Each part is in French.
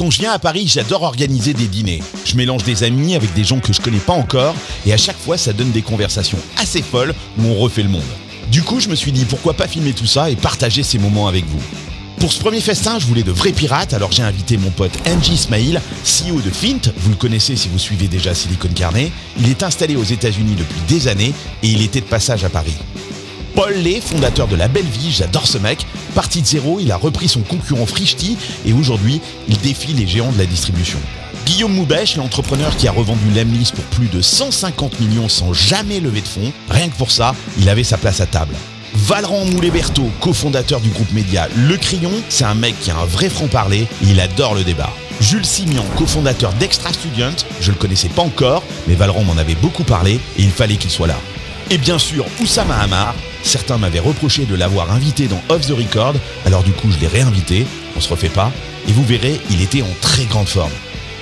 Quand je viens à Paris, j'adore organiser des dîners. Je mélange des amis avec des gens que je connais pas encore et à chaque fois, ça donne des conversations assez folles où on refait le monde. Du coup, je me suis dit pourquoi pas filmer tout ça et partager ces moments avec vous. Pour ce premier festin, je voulais de vrais pirates, alors j'ai invité mon pote MJ Ismail, CEO de Fint, vous le connaissez si vous suivez déjà Silicon Carnet. Il est installé aux États-Unis depuis des années et il était de passage à Paris. Paul Lay, fondateur de La Belle Vie, j'adore ce mec. Parti de zéro, il a repris son concurrent Frishti et aujourd'hui, il défie les géants de la distribution. Guillaume Moubèche, l'entrepreneur qui a revendu Lemlist pour plus de 150 millions sans jamais lever de fonds. Rien que pour ça, il avait sa place à table. Valran Moulet-Berthaud, cofondateur du groupe média Le Crayon, c'est un mec qui a un vrai franc-parler et il adore le débat. Jules Simian, cofondateur d'Extra Student, je le connaissais pas encore, mais Valran m'en avait beaucoup parlé et il fallait qu'il soit là. Et bien sûr, Oussama Hamar. Certains m'avaient reproché de l'avoir invité dans Off the Record, alors du coup je l'ai réinvité, on se refait pas, et vous verrez, il était en très grande forme.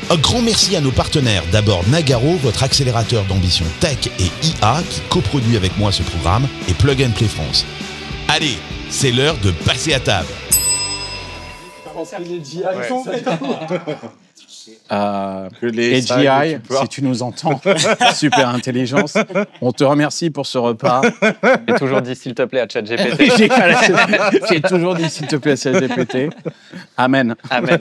Un grand merci à nos partenaires, d'abord Nagaro, votre accélérateur d'ambition tech et IA, qui coproduit avec moi ce programme, et Plug and Play France. Allez, c'est l'heure de passer à table. AGI, si tu nous entends, super intelligence. On te remercie pour ce repas. J'ai toujours dit s'il te plaît à ChatGPT. J'ai toujours dit s'il te plaît à ChatGPT. Amen. Amen.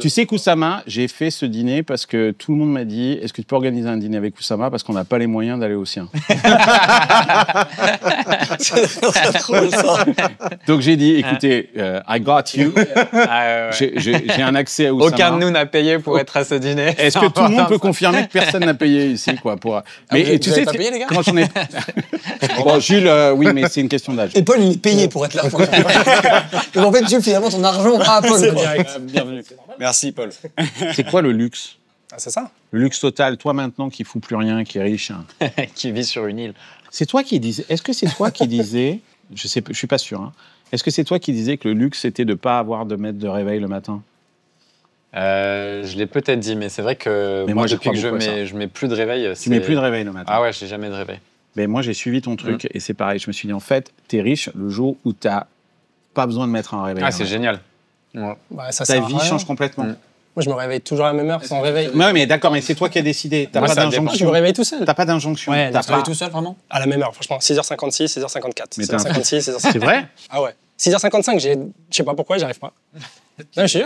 Tu sais qu'Oussama, j'ai fait ce dîner parce que tout le monde m'a dit est-ce que tu peux organiser un dîner avec Oussama parce qu'on n'a pas les moyens d'aller au sien. C'est trop ça. Donc j'ai dit écoutez, I got you. J'ai un accès à Oussama. Aucun de nous n'a payé pour être à ce dîner. Est-ce que tout le monde peut confirmer que personne n'a payé ici quoi pour... Mais tu sais, pas payé, les gars, quand j'en ai... Bon, Jules, oui, mais c'est une question d'âge. Et Paul, il est payé pour être là. Donc en fait, Jules, finalement, ton argent va à Paul. Bienvenue. Merci, Paul. C'est quoi le luxe? Ah, c'est ça? Le luxe total, toi maintenant qui fout plus rien, qui est riche. Qui vit sur une île. C'est toi qui disais. Est-ce que c'est toi qui disais? Je suis pas sûr. Hein. Est-ce que c'est toi qui disais que le luxe c'était de pas avoir de mettre de réveil le matin? Je l'ai peut-être dit, mais c'est vrai que moi depuis que je mets plus de réveil. Tu mets plus de réveil le matin? Ah ouais, j'ai jamais de réveil. Mais moi j'ai suivi ton truc et c'est pareil. Je me suis dit en fait, t'es riche le jour où t'as pas besoin de mettre un réveil. Ah c'est génial. Ouais. Bah, ça Ta vie change complètement. Moi, je me réveille toujours à la même heure sans réveil. Ouais, mais d'accord, mais c'est toi qui as décidé. T'as pas d'injonction. Je me réveille tout seul. T'as pas d'injonction. Ouais, T'as travaillé tout seul, vraiment? À la même heure, franchement. 6h56, 6h54. Mais 6h56, 6h55. C'est vrai? Ah ouais. 6h55, je sais pas pourquoi, j'arrive pas. Non, je suis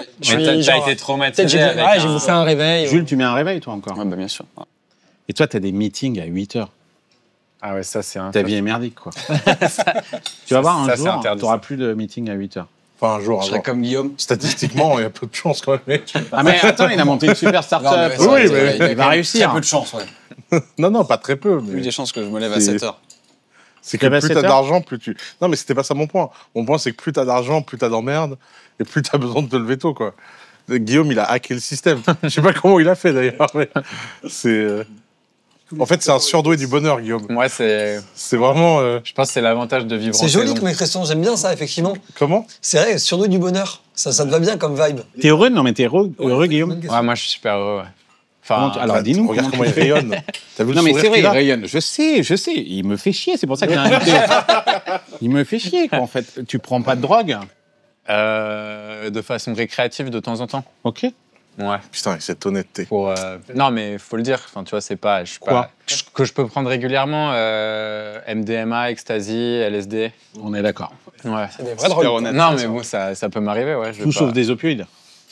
T'as été traumatisé avec ouais, j'ai bouffé un réveil. Jules, tu mets un réveil, toi, encore? Ouais, bah, bien sûr. Et toi, t'as des meetings à 8h. Ah ouais, ça c'est un... Ta vie est merdique, quoi. Tu vas voir, un ça, jour, t'auras plus de meeting à 8h. Enfin, un jour, Je serais comme Guillaume. Statistiquement, il y a peu de chance quand même. Ah mais attends, il a monté une super start-up. Oui, mais il va réussir. Très peu de chance, ouais. Non, pas très peu. Plus Mais des chances que je me lève à 7h. c'est que plus t'as d'argent, plus tu... Non, mais c'était pas ça mon point. Mon point, c'est que plus t'as d'argent, plus t'as d'emmerde, et plus t'as besoin de te lever tôt, quoi. Guillaume, il a hacké le système. Je sais pas comment il a fait, d'ailleurs, mais c'est... En fait, c'est un surdoué du bonheur, Guillaume. Moi, c'est vraiment... Je pense que c'est l'avantage de vivre en C'est joli saison. comme expression, j'aime bien ça, effectivement. Comment? C'est vrai, surdoué du bonheur. Ça te va bien comme vibe. T'es heureux? Non, mais t'es heureux, Guillaume? Ouais, moi je suis super heureux, ouais. Enfin, alors dis-nous. Regarde comment il rayonne. T'as vu le Non, mais sourire c'est vrai, qu'il il a? rayonne. Je sais. Il me fait chier, c'est pour ça que j'ai invité. Il me fait chier, quoi, en fait. Tu prends pas de drogue? de façon récréative de temps en temps. Ok. Ouais. Putain, avec cette honnêteté. Pour, non, mais faut le dire. Enfin, tu vois, c'est pas. Je suis pas. Que je peux prendre régulièrement. MDMA, ecstasy, LSD. On est d'accord. Ouais. C'est des vrais drogues. Non, mais bon, ça peut m'arriver, ouais. Tout sauf des opioïdes.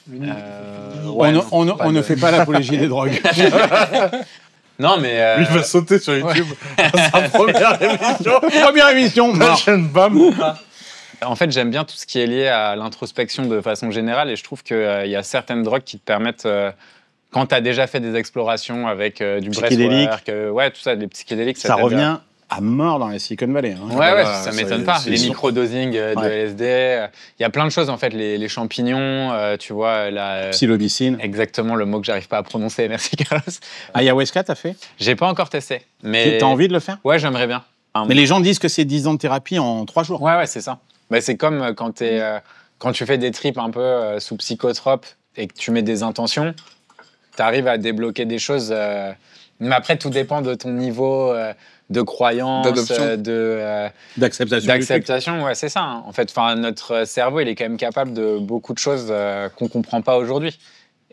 Ouais, On ne fait pas l'apologie des drogues. Non, mais. Lui, il va sauter sur YouTube. Sa première émission. Première émission, La mort. chaîne BAM. En fait, j'aime bien tout ce qui est lié à l'introspection de façon générale et je trouve qu'il y a certaines drogues qui te permettent, quand tu as déjà fait des explorations avec du breathwork, ouais, tout ça, des psychédéliques, ça revient à mort dans la Silicon Valley. Hein. Ouais, ça m'étonne pas. Les sûr. microdosing de LSD, il y a plein de choses en fait, les champignons, tu vois, la... Psilocybine. Exactement, le mot que j'arrive pas à prononcer, merci Carlos. Ayahuasca, t'as fait? J'ai pas encore testé, mais... T'as envie de le faire? Ouais, j'aimerais bien. Mais les gens disent que c'est 10 ans de thérapie en 3 jours. Ouais, c'est ça. Bah, c'est comme quand, quand tu fais des trips un peu sous psychotrope et que tu mets des intentions, tu arrives à débloquer des choses. Mais après, tout dépend de ton niveau de croyances, D'adoption. D'acceptation. Ouais, c'est ça. Hein. En fait, notre cerveau, il est quand même capable de beaucoup de choses qu'on comprend pas aujourd'hui.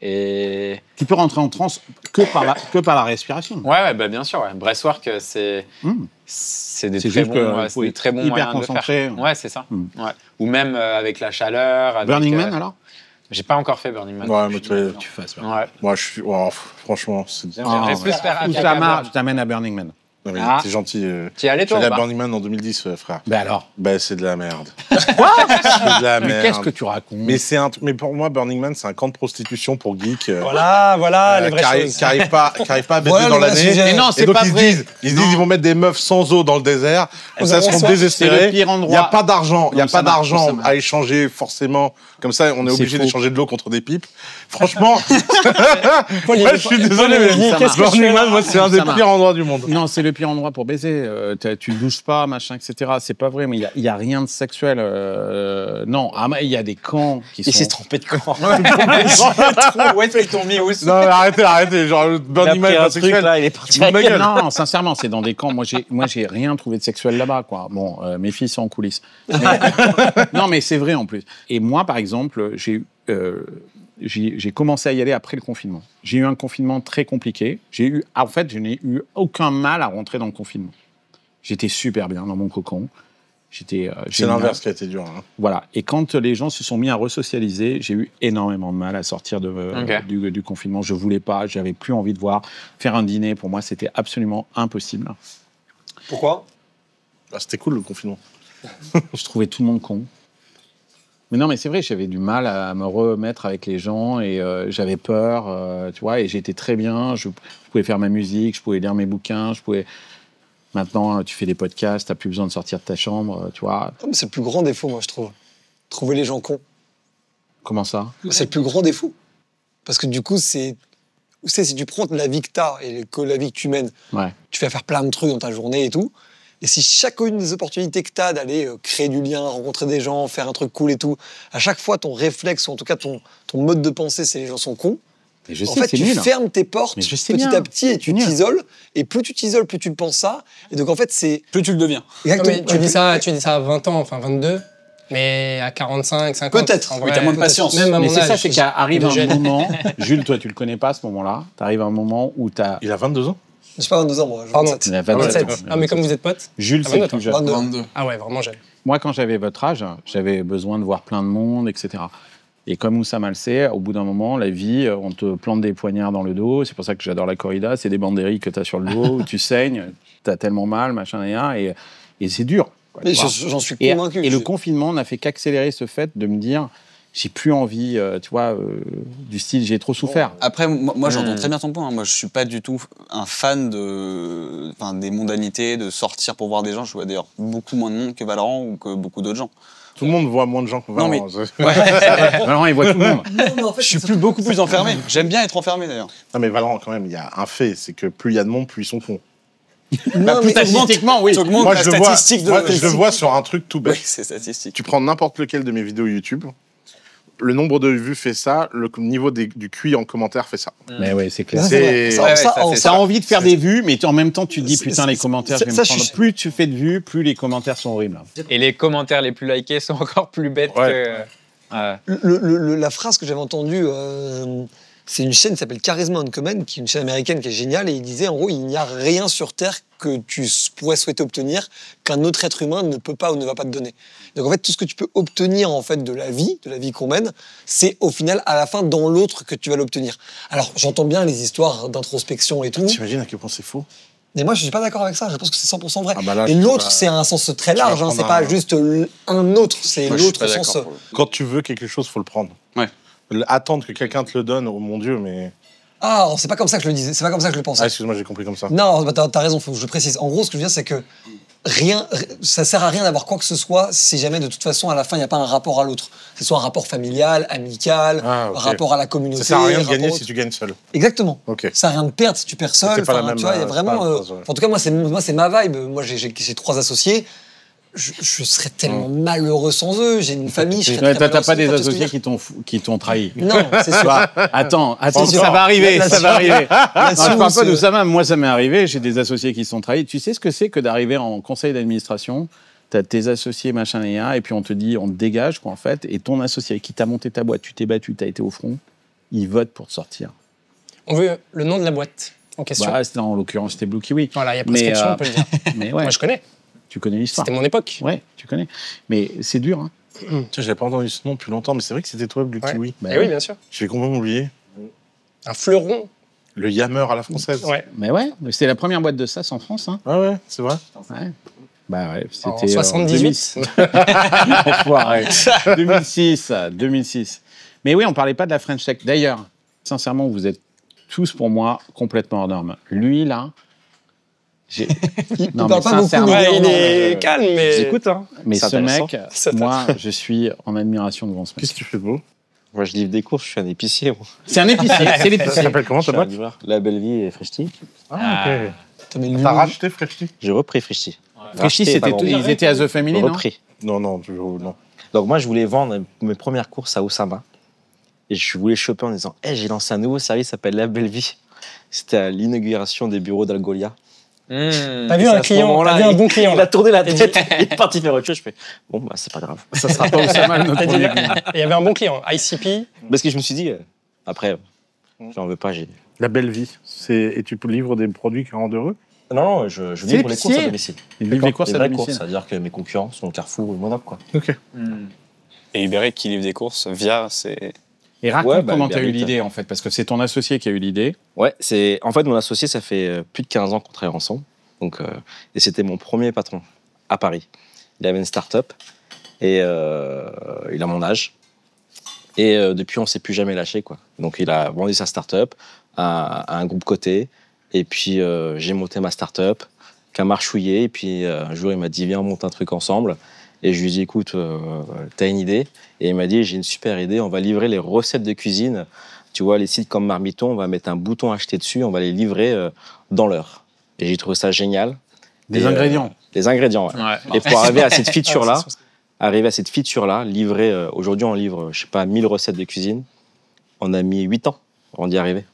Et Tu peux rentrer en transe que par la respiration. ouais, bah, bien sûr. Ouais. Breathwork, c'est des très bons, c'est des très bons hyper moyens de concentré. faire. Ouais, c'est ça. Ouais. Ou même avec la chaleur. Avec, Burning Man alors j'ai pas encore fait Burning Man. Ouais, mais Tu fasses. Ouais. moi, franchement, c'est bien. J'aimerais plus faire Akaka Oussama, Burn. je t'amène à Burning Man. Non, mais Ah. t'es gentil. Tu y allais, Je suis toi allé ou à pas Burning Man en 2010, frère. Ben alors Ben, c'est de la merde. C'est de la Mais merde. qu'est-ce que tu racontes? Mais pour moi, Burning Man, c'est un camp de prostitution pour geeks. Voilà les vraies choses. qui arrivent pas à baisser Voilà dans le vrai l'année. sujet. Mais non, Et c'est donc pas ils vrai. disent ils vont mettre des meufs sans eau dans le désert. Comme ça, elles seront C'est le désespérées. pire Il endroit. n'y a pas d'argent. Il n'y a Non, pas ça marche, d'argent ça marche. à échanger forcément. Comme ça, on est C'est obligé faux. d'échanger de l'eau contre des pipes. Franchement, Paul, il- ouais, je suis désolé, Paul, il dit, mais qu'est-ce que je Burning fais Man, là moi, c'est un des Ça marche. pires endroits du monde. Non, c'est le pire endroit pour baiser. Tu douches pas, machin, etc. C'est pas vrai, mais il y a rien de sexuel. Non, il y a des camps qui Il s'est sont. trompé de camp. Où est-ce qu'ils t'ont mis où Non, mais arrêtez. Genre, Burning Man, pas sexuel. là, il est parti. Tu me fous de ma gueule. Non, sincèrement, c'est dans des camps. Moi, j'ai rien trouvé de sexuel là-bas, quoi. Bon, mes filles sont en coulisses. Non, mais c'est vrai en plus. Et moi, par exemple, j'ai commencé à y aller après le confinement. J'ai eu un confinement très compliqué. En fait, je n'ai eu aucun mal à rentrer dans le confinement. J'étais super bien dans mon cocon. C'est génial. l'inverse qui a été dur. Hein. Voilà. Et quand les gens se sont mis à resocialiser, j'ai eu énormément de mal à sortir du confinement. Je voulais pas, j'avais plus envie de voir. Faire un dîner, pour moi, c'était absolument impossible. Pourquoi? Ah, c'était cool le confinement. Je trouvais tout le monde con. Mais non, mais c'est vrai, j'avais du mal à me remettre avec les gens et j'avais peur, tu vois, et j'étais très bien. Je pouvais faire ma musique, je pouvais lire mes bouquins, je pouvais... Maintenant, tu fais des podcasts, t'as plus besoin de sortir de ta chambre, tu vois. C'est le plus grand défaut, moi, je trouve. Trouver les gens cons. Comment ça? C'est le plus grand défaut. Parce que du coup, si tu prends la vie que t'as et la vie que tu mènes, Ouais. tu vas faire plein de trucs dans ta journée et tout. Et si chacune des opportunités que t'as d'aller créer du lien, rencontrer des gens, faire un truc cool et tout, à chaque fois, ton réflexe, ou en tout cas ton mode de pensée, c'est les gens sont cons. Mais je En sais, fait, c'est tu nul. fermes tes portes Mais je sais petit bien. à petit et tu C'est nul. t'isoles. Et plus tu t'isoles, plus tu le penses ça. Et donc, en fait, c'est... Plus tu le deviens. Exactement. Mais tu dis ça à 20 ans, enfin 22, mais à 45, 50... Peut-être. en Oui, vrai, t'as moins de peut-être. patience. Même à Mais mon c'est âge, ça, c'est qu'arrive de un jeune. moment... Jules, toi, tu le connais pas à ce moment-là. T'arrives à un moment où t'as... Il a 22 ans. Je suis pas 22 ans, moi. Pardon. 27. Il a 27. 27. Ah, mais comme vous êtes potes. Jules, Ah, c'est 22, plus jeune. 22. Ah ouais, vraiment jeune. Moi, quand j'avais votre âge, j'avais besoin de voir plein de monde, etc. Et comme Oussama le sait, au bout d'un moment, la vie, on te plante des poignards dans le dos. C'est pour ça que j'adore la corrida. C'est des banderilles que tu as sur le dos, où tu saignes, tu as tellement mal, machin et rien. Et c'est dur. Quoi, Mais tu vois. j'en suis Et, convaincu. et le confinement n'a fait qu'accélérer ce fait de me dire, j'ai plus envie, tu vois, du style, j'ai trop souffert. Après, moi j'entends très bien ton point. Hein. Moi, je suis pas du tout un fan des mondanités, de sortir pour voir des gens. Je vois d'ailleurs beaucoup moins de monde que Valorant ou que beaucoup d'autres gens. Tout le monde voit moins de gens qu'on va. Non, mais- Valorant, il voit tout le monde. Non, mais en fait, Je suis c'est beaucoup plus enfermé. J'aime bien être enfermé d'ailleurs. Non, mais Valorant, quand même, il y a un fait, c'est que plus il y a de monde, plus ils sont cons. Non, mais Statistiquement, oui. T'augmentes Moi, la je le vois, statistique de moi, je le vois sur un truc tout Oui, bête. c'est statistique. Tu prends n'importe lequel de mes vidéos YouTube, le nombre de vues fait ça, le niveau du QI en commentaire fait ça. Mais oui, c'est clair. Ça, C'est- ça, Ouais, ça, ça, c'est T'as envie de faire des vues, mais en même temps, tu te dis, C'est- putain, les c'est- commentaires, ça- je vais me ça, je prendre. suis- Plus tu fais de vues, plus les commentaires sont horribles. Et les commentaires les plus likés sont encore plus bêtes Ouais. que... La phrase que j'avais entendue, c'est une chaîne qui s'appelle Charisma Uncommon, qui est une chaîne américaine qui est géniale, et il disait en gros, il n'y a rien sur Terre que tu pourrais souhaiter obtenir qu'un autre être humain ne peut pas ou ne va pas te donner. Donc en fait, tout ce que tu peux obtenir en fait de la vie qu'on mène, c'est au final à la fin dans l'autre que tu vas l'obtenir. Alors j'entends bien les histoires d'introspection et tout, T'imagines à quel point c'est faux? mais moi je suis pas d'accord avec ça. Je pense que c'est 100% vrai. Ah bah là, et je- l'autre, bah, c'est un sens très tu vas large. Hein, c'est prendre pas un- juste un autre, c'est Moi, je suis l'autre pas sens. d'accord pour le coup. Quand tu veux quelque chose, faut le prendre. Ouais. Attendre que quelqu'un te le donne, oh mon Dieu, mais. Ah, c'est pas comme ça que je le disais. C'est pas comme ça que je le pensais. Ah, excuse-moi, j'ai compris comme ça. Non, bah t'as raison, faut que je précise. En gros, ce que je veux dire, c'est que ça sert à rien d'avoir quoi que ce soit si jamais, de toute façon, à la fin, il n'y a pas un rapport à l'autre. Que ce soit un rapport familial, amical, Ah, ok. rapport à la communauté. Ça sert à rien de rapport gagner au- si tu gagnes seul. Exactement. Ok. Ça sert à rien de perdre si tu perds seul. C'est pas la Enfin, même, tu vois, il y a c'est vraiment. pas la phrase, ouais. En tout cas, moi, c'est ma vibe. Moi, j'ai 3 associés. je serais tellement malheureux sans eux. J'ai une famille, je serais Ouais, très t'as pas des malheureux sans eux. associés qui t'ont trahi. Non, c'est sûr. Attends, sûr. ça va arriver, Là-dessus- ça va arriver. Non, là-dessus, je parle pas c'est- d'Oussama, moi ça m'est arrivé, j'ai des associés qui sont trahis. Tu sais ce que c'est que d'arriver en conseil d'administration, t'as tes associés, machin et puis on te dit, on te dégage, quoi, en fait, et ton associé qui t'a monté ta boîte, tu t'es battu, t'as été au front, il vote pour te sortir. On veut le nom de la boîte en question. Bah, en l'occurrence, c'était Blue Kiwi. Voilà, il y a prescription, on peut le dire. Mais ouais, Moi, je connais. tu connais l'histoire. C'était mon époque. Ouais, tu connais. Mais c'est dur, hein. Tiens, j'avais pas entendu ce nom depuis longtemps, mais c'est vrai que c'était toi, Blue Ouais. Kiwi. Bah Eh oui, bien sûr. J'ai complètement oublié. Un fleuron. Le Yammer à la française. Ouais. Mais ouais, c'était la première boîte de SaaS en France, hein. Ah ouais, c'est vrai. Ouais. Bah ouais, En c'était 78. Enfoiré. 2006. Mais oui, on parlait pas de la French Tech. D'ailleurs, sincèrement, vous êtes tous pour moi complètement hors normes. Lui là, Il parle pas beaucoup, sincèrement, mais Ouais, il non, est calme, mais. J'écoute, hein. mais C'est ce intéressant. mec, C'est moi, je suis en admiration devant ce mec. Qu'est-ce que tu fais de beau? Moi, je livre des courses, je suis un épicier. Moi. C'est un épicier, c'est Ça l'épicier. s'appelle comment Je ta suis un boîte? livreur. La Belle Vie et Frishti. Ah, ok. Putain, mais lui, T'as racheté Freshly? J'ai repris Frishti. Freshly, ils étaient à The Family, non? Repris. Non, non. Donc moi, je voulais vendre mes premières courses à Oussama. Et je voulais choper en disant « Hey, j'ai lancé un nouveau service qui s'appelle La Belle Vie ». C'était à l'inauguration des bureaux d'Algolia. T'as vu un client, t'as vu un bon client. Il a tourné la tête, il est parti faire autre chose. Je fais « Bon, bah, c'est pas grave. Ça sera pas Oussama notre T'as dit, premier client. il y avait un bon client, ICP. » Parce que je me suis dit, après, j'en veux pas, j'ai... La belle vie. Et tu livres des produits qui rendent heureux? Non, je C'est livre les courses à l'épicier. domicile. Il livre les courses Les à vraies domicile. courses, c'est-à-dire que mes concurrents sont Carrefour et Monop, quoi. Ok. Et Uberic qui livre des courses via ses... Et raconte Ouais, bah, comment tu as eu Uber Eats. l'idée, en fait, parce que c'est ton associé qui a eu l'idée. Ouais, c'est en fait mon associé, ça fait plus de 15 ans qu'on travaille ensemble. Donc, et c'était mon premier patron à Paris. Il avait une start-up et il a mon âge. Et depuis, on ne s'est plus jamais lâché, quoi. Donc, il a vendu sa start-up à un groupe coté. Et puis, j'ai monté ma start-up, qui a marchouillé. Et puis, un jour, il m'a dit, viens, on monte un truc ensemble. Et je lui ai dit, écoute, t'as une idée? Et il m'a dit, j'ai une super idée, on va livrer les recettes de cuisine. Tu vois, les sites comme Marmiton, on va mettre un bouton acheter dessus, on va les livrer dans l'heure. Et j'ai trouvé ça génial. Des Et, ingrédients. Les ingrédients, ouais. Ouais. Et pour arriver à cette feature-là, livrer, aujourd'hui, on livre, je sais pas, 1000 recettes de cuisine. On a mis 8 ans avant d'y arriver.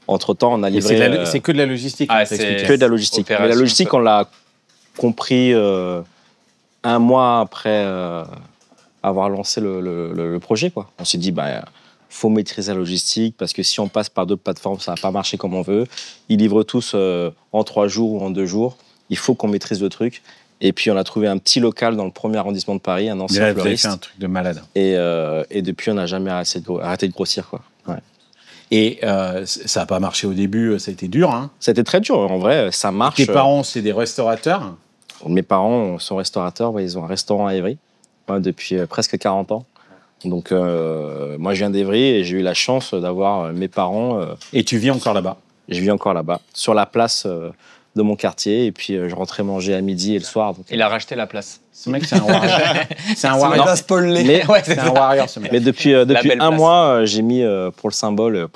Entre-temps, on a Mais livré... c'est que de la logistique. Ah, hein, c'est- t'expliquais. que de la logistique. Mais la Opération, logistique, ça. on l'a compris un mois après avoir lancé le projet, quoi. On s'est dit, bah, faut maîtriser la logistique parce que si on passe par d'autres plateformes, ça va pas marcher comme on veut. Ils livrent tous en 3 jours ou en 2 jours. Il faut qu'on maîtrise le truc. Et puis, on a trouvé un petit local dans le premier arrondissement de Paris, un Mais ancien là, vous avez fleuriste. fait un truc de malade. Et depuis, on n'a jamais arrêté de grossir, quoi. Ouais. Et ça n'a pas marché au début, ça a été dur. Hein. Ça a été très dur, en vrai. Ça marche. Tes parents, c'est des restaurateurs. Mes parents sont restaurateurs, ouais, ils ont un restaurant à Évry depuis presque 40 ans. Donc moi je viens d'Évry et j'ai eu la chance d'avoir mes parents, Et tu vis encore là-bas. je vis encore là-bas, sur la place de mon quartier et puis je rentrais manger à midi et le soir. Donc, Il a racheté la place. Ce mec, c'est un warrior. C'est un la warrior. place Paul Lé. mais, C'est un warrior, ce mec. mais depuis belle un place. mois, j'ai mis pour le symbole,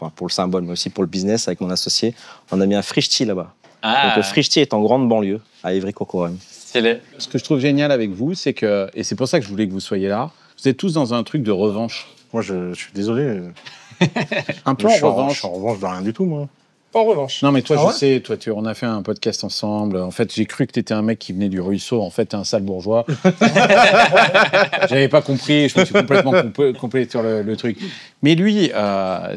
mais aussi pour le business avec mon associé, on a mis un Frishti là-bas. Ah, Donc Frishti est en grande banlieue, à Évry-Courcouronnes. stylé. Ce que je trouve génial avec vous, c'est que, et c'est pour ça que je voulais que vous soyez là, vous êtes tous dans un truc de revanche. Moi, je suis désolé. Un peu Je en suis revanche. en revanche de rien du tout, moi. En revanche. Non, mais toi, Ah je ouais sais, toi, on a fait un podcast ensemble. En fait, j'ai cru que tu étais un mec qui venait du ruisseau. En fait, t'es un sale bourgeois. J'avais pas compris. Je me suis complètement complété sur le truc. Mais lui,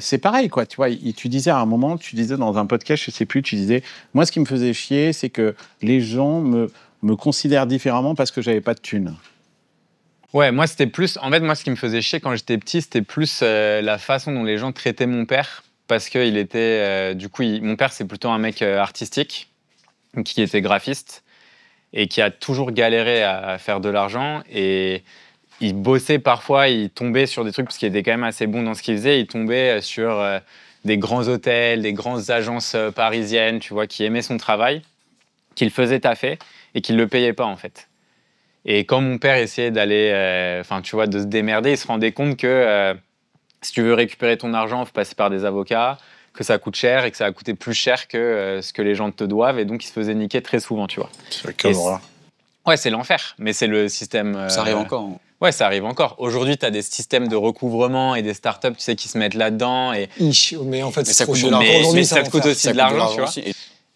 c'est pareil, quoi. Tu vois, tu disais à un moment, tu disais dans un podcast, je sais plus, tu disais, moi, ce qui me faisait chier, c'est que les gens me considèrent différemment parce que j'avais pas de thunes. Ouais, moi, c'était plus. En fait, moi, ce qui me faisait chier quand j'étais petit, c'était plus la façon dont les gens traitaient mon père. Parce qu'il était. Du coup, mon père, c'est plutôt un mec artistique, qui était graphiste, et qui a toujours galéré à faire de l'argent. Et il bossait parfois, il tombait sur des trucs, parce qu'il était quand même assez bon dans ce qu'il faisait. Il tombait sur des grands hôtels, des grandes agences parisiennes, tu vois, qui aimaient son travail, qu'il faisait taffer, et qu'il ne le payait pas, en fait. Et quand mon père essayait d'aller, enfin, tu vois, de se démerder, il se rendait compte que si tu veux récupérer ton argent, il faut passer par des avocats, que ça coûte cher et que ça va coûter plus cher que ce que les gens te doivent. Et donc, il se faisait niquer très souvent, tu vois. C'est quelle horreur. Ouais, c'est l'enfer, mais c'est le système. Ça arrive encore. Hein. Ouais, ça arrive encore. Aujourd'hui, tu as des systèmes de recouvrement et des startups, tu sais, qui se mettent là-dedans. Et... Mais en fait, ça trop coûte chaud. de l'argent. Mais ça te coûte aussi de l'argent, tu vois. aussi.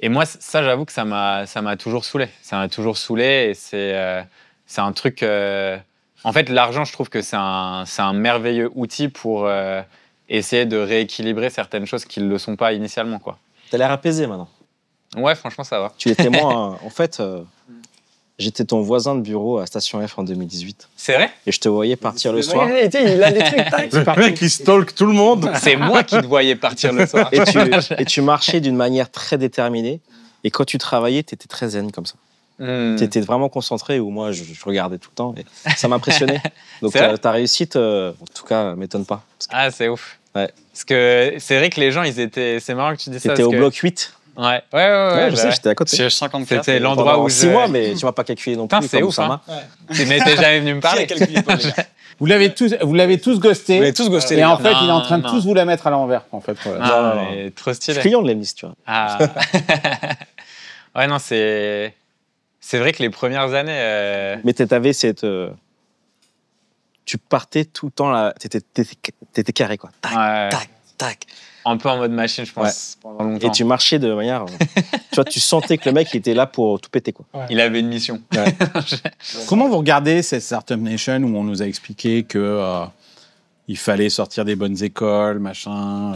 Et moi, ça, j'avoue que ça m'a toujours saoulé. Ça m'a toujours saoulé et c'est un truc... En fait, l'argent, je trouve que c'est un merveilleux outil pour essayer de rééquilibrer certaines choses qui ne le sont pas initialement, quoi. T'as l'air apaisé maintenant. Ouais, franchement, ça va. Tu es témoin. En fait, j'étais ton voisin de bureau à Station F en 2018. C'est vrai? Et je te voyais partir le soir. Ouais, il a des trucs, tac. Le mec, il stalk tout le monde. C'est moi qui te voyais partir le soir. Et tu marchais d'une manière très déterminée. Et quand tu travaillais, tu étais très zen comme ça. Tu étais vraiment concentré, ou moi, je regardais tout le temps. Et ça m'impressionnait. Donc ta réussite, en tout cas, m'étonne pas. Ah, c'est ouf. Ouais. Parce que c'est vrai que les gens, ils étaient... C'est marrant que tu dis ça. T'étais au bloc 8. Ouais, je sais, j'étais à côté. Siège 54. C'était l'endroit où 6 mois, mais tu m'as pas calculé non plus. Putain, c'est comme ouf, Oussama. hein. Tu n'étais jamais venu me parler. Vous l'avez tous ghosté. Vous l'avez tous ghosté. Et en fait, Non, il est en train de non. tous vous la mettre à l'envers. En fait, ouais. Ah, Non. mais trop Je suis stylé. client de l'Emnis, tu vois. Ah. Ouais, non, c'est vrai que les premières années... Mais t'avais cette... Tu partais tout le temps là. T'étais carré, quoi. Tac, ouais, tac, tac. un peu en mode machine, je pense, pendant longtemps. Et tu marchais de manière... tu vois, tu sentais que le mec, il était là pour tout péter, quoi. Il avait une mission. Comment vous regardez cette Startup Nation où on nous a expliqué que il fallait sortir des bonnes écoles, machin.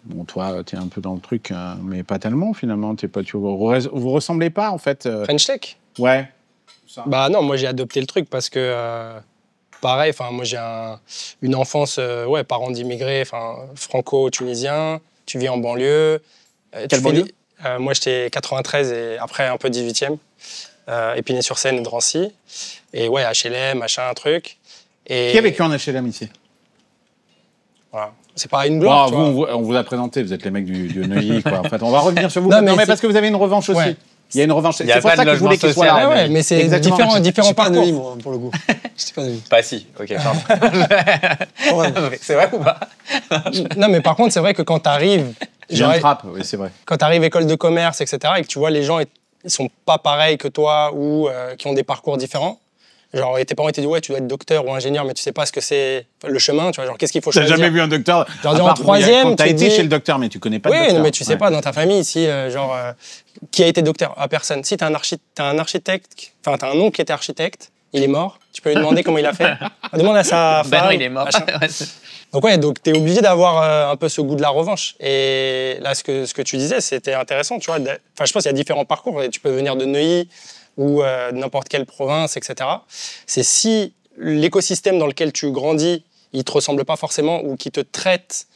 Bon, toi, t'es un peu dans le truc, mais pas tellement finalement. Vous ressemblez pas en fait. French Tech? Ouais. Bah non, moi j'ai adopté le truc parce que pareil, enfin moi j'ai une enfance, parents d'immigrés, enfin franco-tunisiens. Tu vis en banlieue. Quelle banlieue? Moi j'étais 93 et après un peu 18e. Épinay-sur-Seine et Drancy. Et ouais, HLM, machin, un truc. Et Qui a vécu en HLM ici? voilà. C'est pas une gloire. Bon, tu vous, vois. on vous a présenté, vous êtes les mecs du Neuilly, quoi. En fait, on va revenir sur vous. Non, Non, mais mais parce que vous avez une revanche aussi. Ouais. Il y a une revanche. Il y a C'est pour pas ça de que je voulais logement qu'il soit social. là. Ouais, mais c'est Exactement. différents pas parcours. Neuilly, moi, pour le coup. J'étais pas Neuilly. Pas si, ok, pardon. C'est vrai ou pas? Non, mais par contre, c'est vrai que quand t'arrives, J'ai un trap, oui, c'est vrai. quand t'arrives école de commerce, etc., et que tu vois les gens, ils sont pas pareils que toi ou qui ont des parcours différents. Genre, et tes parents te disent, ouais, tu dois être docteur ou ingénieur, mais tu sais pas ce que c'est le chemin, tu vois, genre, qu'est-ce qu'il faut T'as choisir. jamais vu un docteur? Genre, à en part, troisième, quand t'as tu été dis- chez le docteur, mais tu connais pas Oui, le docteur. non, mais tu sais Ouais. pas dans ta famille ici, qui a été docteur à personne. Si t'as un architecte, enfin, t'as un oncle qui était architecte, il est mort, tu peux lui demander comment il a fait. Demande à sa femme. Ben non, il est mort. machin. Donc ouais, donc t'es obligé d'avoir un peu ce goût de la revanche. Et là, ce que tu disais, c'était intéressant, tu vois. Enfin, je pense qu'il y a différents parcours. Et tu peux venir de Neuilly ou de n'importe quelle province, etc. C'est si l'écosystème dans lequel tu grandis, il te ressemble pas forcément ou qui te traite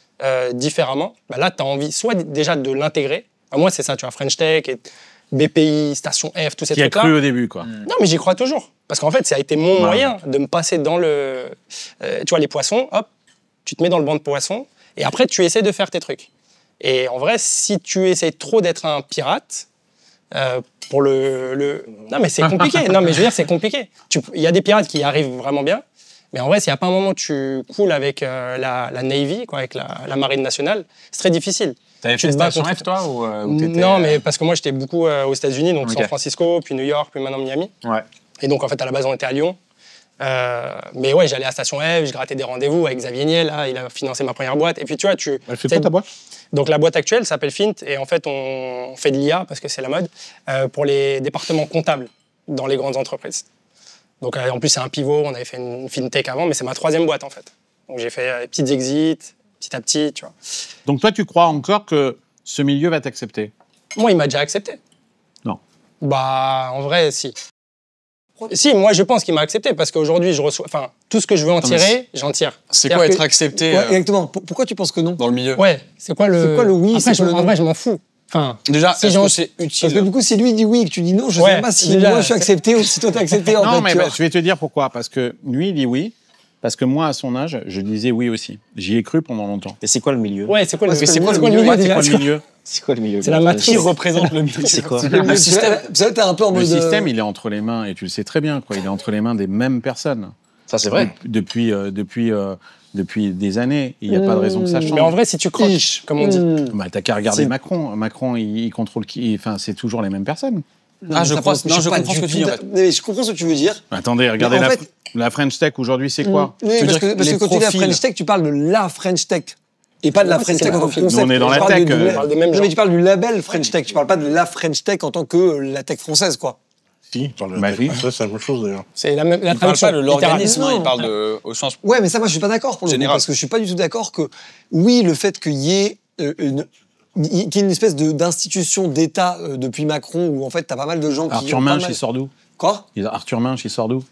différemment, bah là, tu as envie soit déjà de l'intégrer. Enfin, moi, c'est ça, tu vois, French Tech, et BPI, Station F, tous ces Qui a trucs-là. cru au début, quoi. Non, mais j'y crois toujours. Parce qu'en fait, ça a été mon moyen de me passer dans le... tu vois, les poissons, hop, tu te mets dans le banc de poissons, et après, tu essaies de faire tes trucs. Et en vrai, si tu essaies trop d'être un pirate, pour le... Non, mais c'est compliqué. Non, mais je veux dire, c'est compliqué. Il y a des pirates qui y arrivent vraiment bien, mais en vrai, s'il n'y a pas un moment où tu coules avec la Navy, quoi, avec la Marine nationale, c'est très difficile. T'avais Tu fait te bats Station contre- F, toi, ou t'étais, Non, mais parce que moi, j'étais beaucoup aux États-Unis, donc Ok. San Francisco, puis New York, puis maintenant Miami. Ouais. Et donc, en fait, à la base, on était à Lyon. Mais ouais, j'allais à Station F, je grattais des rendez-vous avec Xavier Niel, là, il a financé ma première boîte. Et puis, tu vois, Elle fait quoi ta boîte? donc, la boîte actuelle s'appelle Fint, et en fait, on fait de l'IA, parce que c'est la mode, pour les départements comptables dans les grandes entreprises. Donc, en plus, c'est un pivot, on avait fait une FinTech avant, mais c'est ma troisième boîte, en fait. Donc, j'ai fait des petites exits, petit à petit, tu vois. Donc toi, tu crois encore que ce milieu va t'accepter? Moi, il m'a déjà accepté. Non. Bah, en vrai, si. Si, moi, je pense qu'il m'a accepté, parce qu'aujourd'hui, je reçois... Enfin, tout ce que je veux en tirer, j'en tire. C'est C'est-à-dire quoi que- être accepté Ouais, exactement. Pourquoi tu penses que non? dans le milieu? Ouais, c'est quoi le... C'est quoi le oui, Après, c'est quoi le en non? vrai, je m'en fous. Enfin, Déjà, Si est-ce j'en- que c'est Parce que utile? du coup, si lui dit oui et que tu dis non, je Ouais, sais pas si déjà, moi je suis accepté ou si toi t'es accepté. En Non, fait, mais tu vois. je vais te dire pourquoi. Parce que lui, il dit oui. Parce que moi, à son âge, je disais oui aussi. J'y ai cru pendant longtemps. Et c'est quoi le milieu? ouais, c'est quoi le, Ouais, c'est quoi quoi le le milieu C'est déjà quoi le milieu? C'est quoi le milieu? C'est la matrice. Qui représente le milieu? C'est quoi? Le système. Vous savez, t'es un peu en Le mode. système, il est entre les mains, et tu le sais très bien, quoi. Il est entre les mains des mêmes personnes. Ça, c'est vrai. Depuis des années. Il n'y a pas de raison que ça change. Mais en vrai, si tu croches, comme on dit. Bah, t'as qu'à regarder C'est- Macron. Macron, il contrôle qui? Enfin, c'est toujours les mêmes personnes. Non, je comprends ce que tu dis. Mais je comprends ce que tu veux dire. Attendez, regardez Mais en la French Tech aujourd'hui, c'est quoi? Oui, parce que quand tu dis la French Tech, tu parles de la French Tech. Et pas de la French Tech en tant que concept. Nous, on est dans la tech. Non, mais tu parles du label French Tech. Tu parles pas de la French Tech en tant que la tech française, quoi. Si, il parle de la tech française, c'est la même chose d'ailleurs. C'est la Il parle pas de l'organisme, il parle au sens. Ouais, mais ça, moi, je suis pas d'accord pour le coup, parce que je suis pas du tout d'accord que, oui, le fait qu'il y ait une espèce d'institution d'État depuis Macron, où en fait, t'as pas mal de gens qui. Arthur Minch, il sort d'où? Quoi? Arthur Minch, il sort d'où?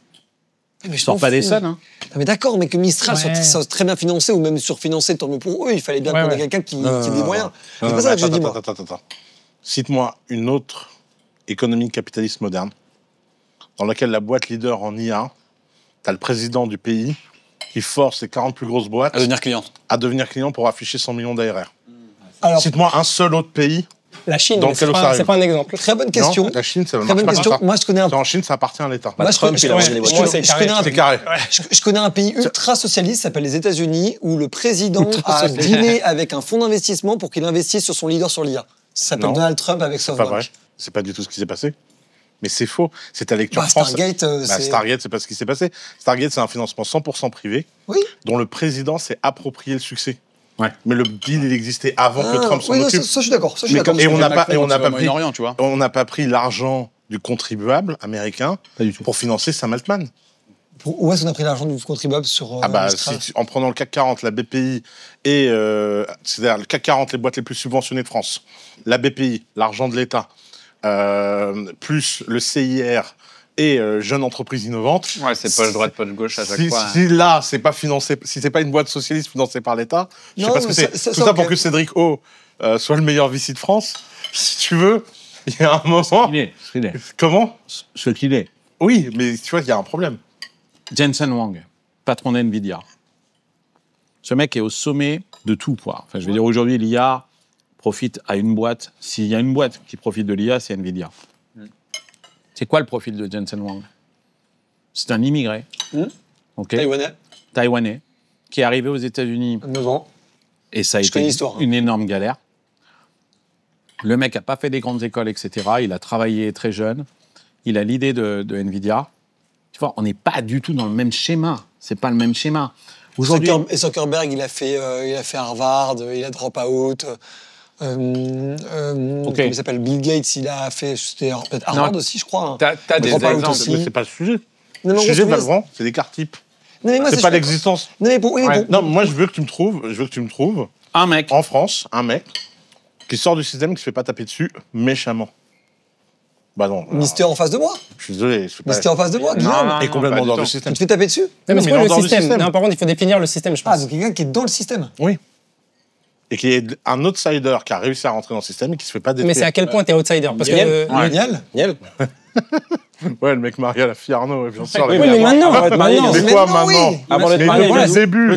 Mais je sors pas des seuls, hein. Non, mais d'accord, mais que Mistral soit très bien financé ou même surfinancé, tant mieux pour eux. Il fallait bien qu'on ait quelqu'un qui ait des moyens. C'est pas ça que je dis, moi. Attends. Cite-moi une autre économie capitaliste moderne dans laquelle la boîte leader en IA, t'as le président du pays qui force les 40 plus grosses boîtes à devenir client pour afficher 100 millions d'ARR. Cite-moi un seul autre pays. La Chine, dans c'est pas un exemple. Très bonne question. Non, la Chine, ça Très bonne question. Moi, je connais un. En Chine, ça appartient à l'État. Je connais un pays ultra socialiste, qui s'appelle les États-Unis, où le président a dîné avec un fonds d'investissement pour qu'il investisse sur son leader sur l'IA. Ça s'appelle Donald Trump avec SoftBank. C'est pas vrai. C'est pas du tout ce qui s'est passé. Mais c'est faux. C'est ta lecture française. Stargate, c'est pas ce qui s'est passé. Stargate, c'est un financement 100% privé, dont le président s'est approprié le succès. Ouais. Mais le deal, il existait avant que Trump s'en occupe. Ça, je suis d'accord. Et on n'a pas pris l'argent du contribuable américain pour financer Sam Altman. Où est-ce qu'on a pris l'argent du contribuable sur en prenant le CAC 40, la BPI et c'est-à-dire le CAC 40, les boîtes les plus subventionnées de France, la BPI, l'argent de l'État, plus le CIR et Jeune Entreprise Innovante. Ouais, c'est poche droite, poche gauche à chaque fois. Si là, c'est pas financé, si c'est pas une boîte socialiste financée par l'État, je sais pas ce que c'est. Tout ça pour que Cédric O soit le meilleur VC de France. Si tu veux, il y a un moment. Ce qu'il est. Comment? Ce qu'il est. Oui, mais tu vois, il y a un problème. Jensen Huang, patron d'NVIDIA. Ce mec est au sommet de tout, quoi. Enfin, je veux dire, aujourd'hui, l'IA profite à une boîte. S'il y a une boîte qui profite de l'IA, c'est NVIDIA. C'est quoi le profil de Jensen Huang? C'est un immigré. Taïwanais, qui est arrivé aux États-Unis. 9 ans. Et ça a été une énorme galère. Le mec n'a pas fait des grandes écoles, etc. Il a travaillé très jeune. Il a l'idée de NVIDIA. Tu vois, on n'est pas du tout dans le même schéma. C'est pas le même schéma. Aujourd'hui, et Zuckerberg, il a fait Harvard, il a drop out. Comment il s'appelle, Bill Gates, il a fait peut-être Harvard aussi, je crois. T'as des exemples, mais c'est pas le sujet. Le sujet, Valvrand, c'est des cartes types. C'est pas l'existence. Non, moi, je veux que tu me trouves un mec en France, qui sort du système, qui se fait pas taper dessus méchamment. Bah non. Mister en face de moi. Je suis désolé. Mister en face de moi, Guillaume. Et complètement dans le système. Tu te fais taper dessus? Non, mais c'est quoi le système? Non, par contre, il faut définir le système, je pense. Ah, donc quelqu'un qui est dans le système. Oui. Et qui est un outsider qui a réussi à rentrer dans le système et qui se fait pas détruire. Mais c'est à quel point t'es outsider? Parce que Niel. Ouais, le mec marié à la fille Arnaud, bien sûr. Oui, mais maintenant. Mais quoi maintenant? Avant d'être marié, depuis le début.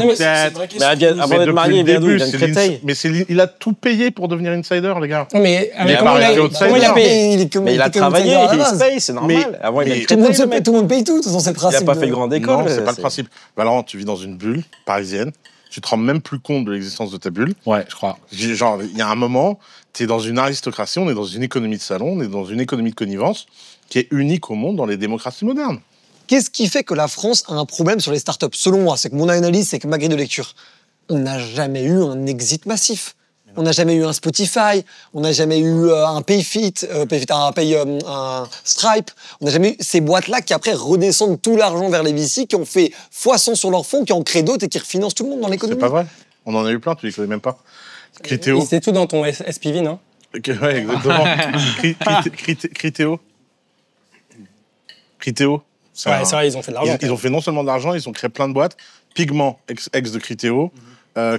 Avant d'être marié, il vient d'où? Il vient de Créteil. Mais il a tout payé pour devenir insider, les gars. Mais comment il a payé? Mais il a travaillé, il se paye, c'est normal. Avant, il vient de Créteil. Tout le monde paye tout, c'est le principe. Il n'a pas fait de grande école. Non, c'est pas le principe. Valorant, tu vis dans une bulle parisienne. Tu te rends même plus compte de l'existence de ta bulle. Ouais, je crois. Genre, il y a un moment, tu es dans une aristocratie, on est dans une économie de salon, on est dans une économie de connivence qui est unique au monde dans les démocraties modernes. Qu'est-ce qui fait que la France a un problème sur les startups? Selon moi, c'est que mon analyse, c'est que ma grille de lecture, on n'a jamais eu un exit massif. On n'a jamais eu un Spotify, on n'a jamais eu un PayFit, un Stripe. On n'a jamais eu ces boîtes-là qui après redescendent tout l'argent vers les VC, qui ont fait x100 sur leurs fonds, qui en créent d'autres et qui refinancent tout le monde dans l'économie. C'est pas vrai. On en a eu plein, tu les connais même pas. Criteo. C'est tout dans ton SPV, non? Ouais, exactement. Criteo. Ouais, c'est vrai, ils ont fait de l'argent. Ils ont fait non seulement de l'argent, ils ont créé plein de boîtes. Pigment, ex de Criteo.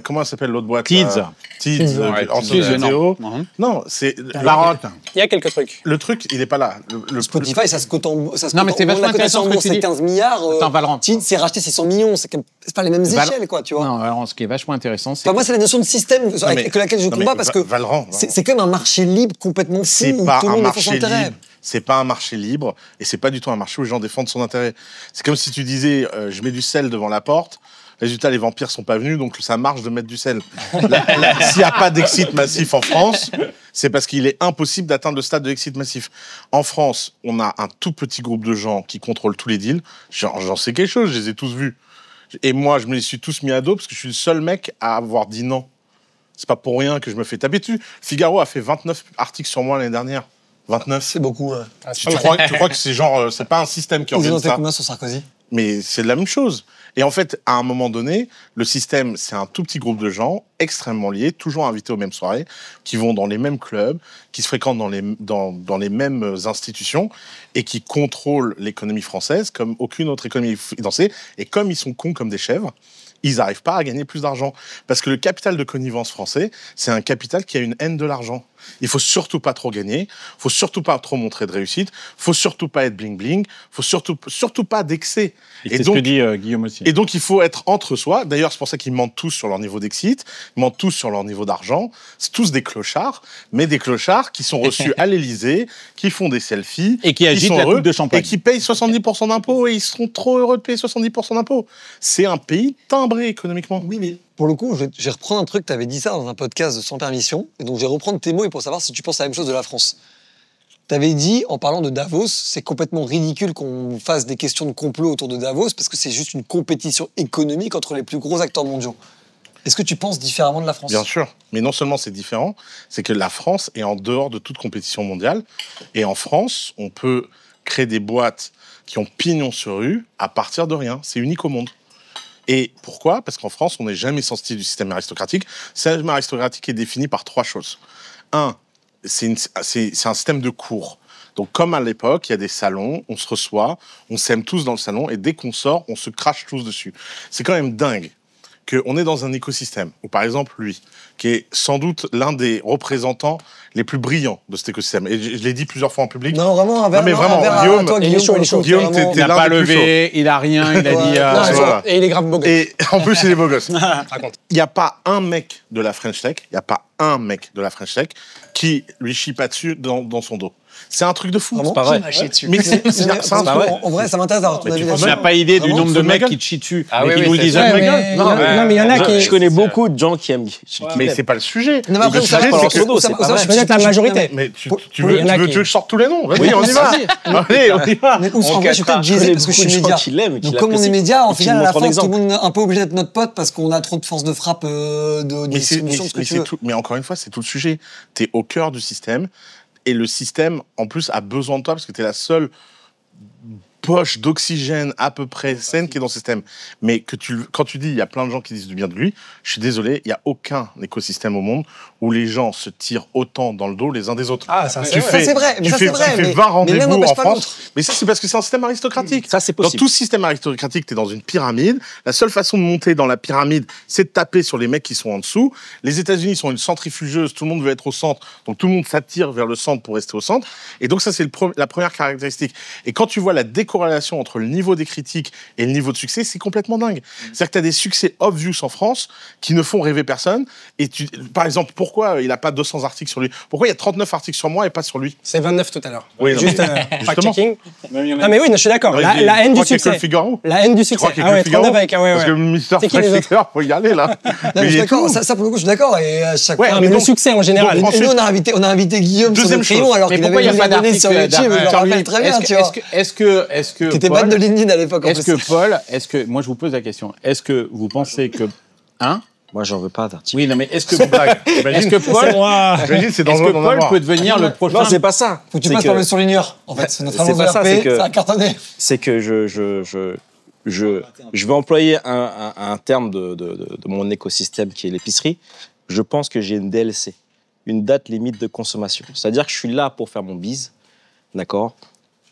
Comment s'appelle l'autre boîte? Tids, Criteo. Non, c'est... Barotte. Il y a quelques trucs. Le truc, il est pas là. Spotify, ça se cote en... Non, mais c'est vachement intéressant ce que tu dis. C'est 15 milliards. Attends, Valorant. Tids, c'est racheté, c'est 100 millions. C'est pas les mêmes échelles, quoi, tu vois. Non, Valorant, ce qui est vachement intéressant, c'est... Moi, c'est la notion de système avec laquelle je combats, parce que c'est quand même un marché libre complètement fou, où tout le monde défend son intérêt. C'est pas un marché libre, et c'est pas du tout un marché où les gens défendent son intérêt. C'est comme si tu disais, je mets du sel devant la porte, résultat, les vampires sont pas venus, donc ça marche de mettre du sel. S'il n'y a pas d'exit massif en France, C'est parce qu'il est impossible d'atteindre le stade de l'exit massif. En France, on a un tout petit groupe de gens qui contrôlent tous les deals. J'en sais quelque chose, je les ai tous vus. Et moi, je me les suis tous mis à dos parce que je suis le seul mec à avoir dit non. C'est pas pour rien que je me fais taper dessus. Figaro a fait 29 articles sur moi l'année dernière. 29. C'est beaucoup. Tu crois que c'est genre, c'est pas un système qui organise ça? Ils ont fait combien sur Sarkozy? Mais c'est la même chose. Et en fait, à un moment donné, le système, c'est un tout petit groupe de gens extrêmement liés, toujours invités aux mêmes soirées, qui vont dans les mêmes clubs, qui se fréquentent dans les mêmes institutions et qui contrôlent l'économie française comme aucune autre économie financée. Et comme ils sont cons comme des chèvres, ils n'arrivent pas à gagner plus d'argent. Parce que le capital de connivence français, c'est un capital qui a une haine de l'argent. Il faut surtout pas trop gagner, il faut surtout pas trop montrer de réussite, il faut surtout pas être bling-bling, il faut surtout pas d'excès. Et c'est ce que dit Guillaume aussi. Et donc, il faut être entre soi. D'ailleurs, c'est pour ça qu'ils mentent tous sur leur niveau d'exit, ils mentent tous sur leur niveau d'argent. C'est tous des clochards, mais des clochards qui sont reçus à l'Élysée, qui font des selfies, et qui agitent la coupe de champagne. Et qui payent 70% d'impôts, et ils seront trop heureux de payer 70% d'impôts. C'est un pays timbré économiquement. Oui, mais pour le coup, je vais reprendre un truc, tu avais dit ça dans un podcast de Sans Permission, et donc je vais reprendre tes mots et pour savoir si tu penses la même chose de la France. Tu avais dit, en parlant de Davos, c'est complètement ridicule qu'on fasse des questions de complot autour de Davos parce que c'est juste une compétition économique entre les plus gros acteurs mondiaux. Est-ce que tu penses différemment de la France? Bien sûr, mais non seulement c'est différent, c'est que la France est en dehors de toute compétition mondiale, et en France, on peut créer des boîtes qui ont pignon sur rue à partir de rien. C'est unique au monde. Et pourquoi? Parce qu'en France, on n'est jamais sorti du système aristocratique. Le système aristocratique est défini par 3 choses. 1, c'est un système de cours. Donc, comme à l'époque, il y a des salons, on se reçoit, on s'aime tous dans le salon, et dès qu'on sort, on se crache tous dessus. C'est quand même dingue qu'on est dans un écosystème où, par exemple, lui, qui est sans doute l'un des représentants les plus brillants de cet écosystème. Et je l'ai dit plusieurs fois en public. Non, vraiment, un verre. Non, mais vraiment, Guillaume, il n'a pas levé, il n'a rien, il a dit... voilà. Et il est grave beau gosse. Et en plus, il est beau gosse. Raconte. Il n'y a pas un mec de la French Tech, qui lui chie pas dessus dans son dos. C'est un truc de fou. C'est pas vrai. Mais c'est un truc. En vrai, ça m'intéresse d'avoir ton avis Tu n'as pas idée du nombre de mecs qui te chient dessus et qui nous le disent. Non, mais il y en a qui... Je connais beaucoup de gens qui aiment. Mais c'est pas le sujet. Non, mais après, Le sujet, c'est que... c'est peut-être la majorité. Mais tu veux que je sorte tous les noms? Vas-y, on y va. Allez, on y va. Mais en vrai, je suis peut-être biaisé parce que je suis média. Donc, comme on est média, en final, à la fin, tout le monde est un peu obligé d'être notre pote parce qu'on a trop de force de frappe de distribution, de ce que tu veux. Mais encore une fois, c'est tout le sujet. T'es au cœur du système. Et le système, en plus, a besoin de toi parce que tu es la seule poche d'oxygène à peu près saine qui est dans le système. Mais quand tu dis il y a plein de gens qui disent du bien de lui, je suis désolé, il n'y a aucun écosystème au monde où les gens se tirent autant dans le dos les uns des autres. Ah, ça c'est vrai. Tu fais 20 rendez-vous en France. Mais ça, c'est parce que c'est un système aristocratique. Ça, c'est possible. Dans tout système aristocratique, tu es dans une pyramide. La seule façon de monter dans la pyramide, c'est de taper sur les mecs qui sont en dessous. Les États-Unis sont une centrifugeuse, tout le monde veut être au centre, donc tout le monde s'attire vers le centre pour rester au centre. Et donc ça, c'est la première caractéristique. Et quand tu vois la décorrélation entre le niveau des critiques et le niveau de succès, c'est complètement dingue. C'est-à-dire que tu as des succès obvious en France qui ne font rêver personne. Et par exemple, pourquoi il n'a pas 200 articles sur lui? Pourquoi il y a 39 articles sur moi et pas sur lui? C'est 29 tout à l'heure. Oui, juste fact-checking. Ah mais oui, je suis d'accord. La haine du succès. La haine du succès. Ah ouais, 39 avec. Parce que Mister Fact-checker, faut y aller là. Non, je suis d'accord. Ça, pour le coup, je suis d'accord. Et à chaque fois. Mais le succès en général. Et nous, on a invité Guillaume sur le crayon alors qu'il avait mis abonné sur YouTube. Je le rappelle très bien, tu vois. Est-ce que t'étais ban de LinkedIn à l'époque. Est-ce que Paul, moi je vous pose la question, est-ce que vous pensez que Moi, j'en veux pas d'article. Oui, non, mais est-ce que Paul peut devenir le prochain? Non, c'est pas ça. Faut que tu passes par le surligneur. En fait, c'est notre annonce de RP, ça a cartonné. C'est que je vais employer un terme de mon écosystème qui est l'épicerie. Je pense que j'ai une DLC, une date limite de consommation. C'est-à-dire que je suis là pour faire mon bise, d'accord?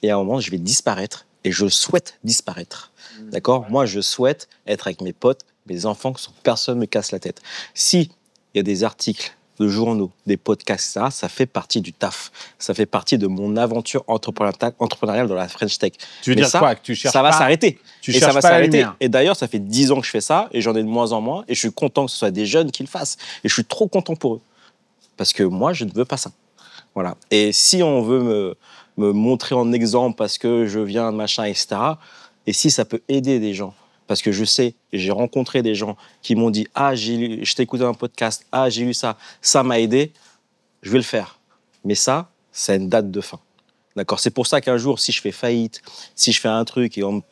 Et à un moment, je vais disparaître. Et je souhaite disparaître. D'accord? Moi, je souhaite être avec mes potes, mes enfants, que personne ne me casse la tête. Si il y a des articles de journaux, des podcasts, ça fait partie du taf. Ça fait partie de mon aventure entrepreneuriale dans la French Tech. Tu veux dire quoi? Que tu cherches ça va s'arrêter. Et ça va s'arrêter. Et d'ailleurs, ça fait 10 ans que je fais ça, et j'en ai de moins en moins, et je suis content que ce soit des jeunes qui le fassent. Et je suis trop content pour eux. Parce que moi, je ne veux pas ça. Voilà. Et si on veut me montrer en exemple parce que je viens de machin, etc. Et si ça peut aider des gens, parce que je sais, j'ai rencontré des gens qui m'ont dit « Ah, je t'ai écouté un podcast, ah, j'ai lu ça, ça m'a aidé », je vais le faire. Mais ça a une date de fin. D'accord? C'est pour ça qu'un jour, si je fais faillite, si je fais un truc et on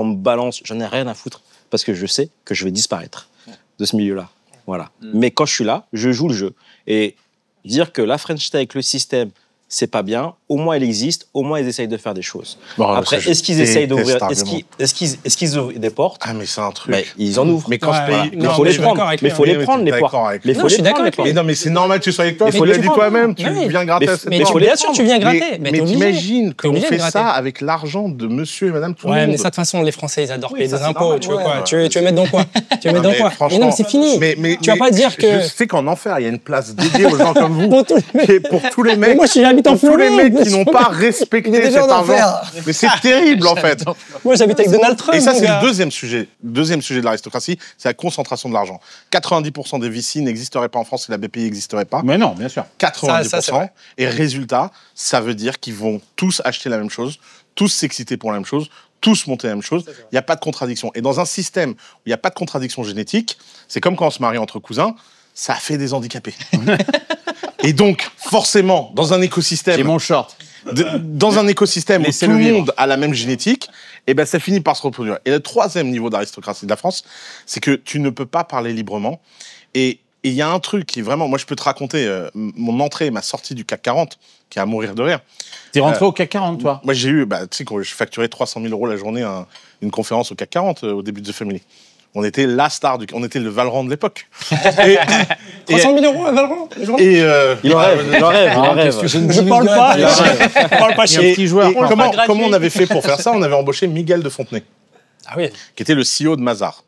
me balance, j'en ai rien à foutre parce que je sais que je vais disparaître de ce milieu-là. Voilà. Mais quand je suis là, je joue le jeu. Et dire que la French Tech, le système, c'est pas bien, au moins il existe, au moins ils essayent de faire des choses. Bon, après, est-ce qu'ils essayent d'ouvrir, est-ce qu'ils ouvrent des portes? Ah, mais c'est un truc. Ben, ils en ouvrent. Mais quand je paye. Il faut les prendre. Mais il faut les prendre, les portes. Mais je suis d'accord avec lui. Mais non, mais c'est normal que tu sois avec toi. Mais Tu faut l'as les dit prendre. toi-même, tu Oui. viens gratter à cette Mais porte. bien sûr, tu viens gratter. Mais t'es obligé. t'imagines qu'on obligé de fait gratter. ça avec l'argent de monsieur et madame tout le Ouais, monde. mais ça, de toute façon, les Français, ils adorent payer ça, des c'est impôts. normal, Tu veux ouais, quoi ouais. Tu veux mettre dans quoi Tu veux mettre dans quoi Mais franchement, non, mais c'est fini. Mais Tu vas pas dire que. Je sais qu'en enfer, il y a une place dédiée aux gens comme vous. Pour tous les mecs. Et pour tous les Mais mecs. moi, j'habite en Pour tous les Floride. mecs qui n'ont pas respecté cet argent. Mais c'est terrible, en fait. Moi, j'habite avec Donald Trump. Et ça, mon c'est gars. le deuxième sujet. Deuxième sujet de l'aristocratie, c'est la concentration de l'argent. 90% des VC n'existeraient pas en France si la BPI n'existerait pas. Mais non, bien sûr. 90%. Ça, c'est vrai. Et résultat, ça veut dire qu'ils vont tous acheter la même chose, tous s'exciter pour la même chose, tous monter la même chose. Il n'y a pas de contradiction. Et dans un système où il n'y a pas de contradiction génétique, c'est comme quand on se marie entre cousins, ça fait des handicapés. Et donc, forcément, dans un écosystème... J'ai mon short. Dans un écosystème où tout Laissez-le le vivre. monde a la même génétique, et ben ça finit par se reproduire. Et le troisième niveau d'aristocratie de la France, c'est que tu ne peux pas parler librement. Et il y a un truc qui est vraiment... Moi, je peux te raconter mon entrée et ma sortie du CAC 40, qui est à mourir de rire. T'es rentré au CAC 40, toi? Moi, j'ai eu... tu sais, quand je facturais 300 000 € la journée une conférence au CAC 40 au début de The Family. On était la star on était le Valorant de l'époque. 300 000 € à Valorant les journées. Et Il en rêve, il en rêve, il en rêve. Je parle pas. Je parle pas Il y a un chier. petit joueur. comment on avait fait pour faire ça? On avait embauché Miguel de Fontenay, Ah oui. qui était le CEO de Mazar.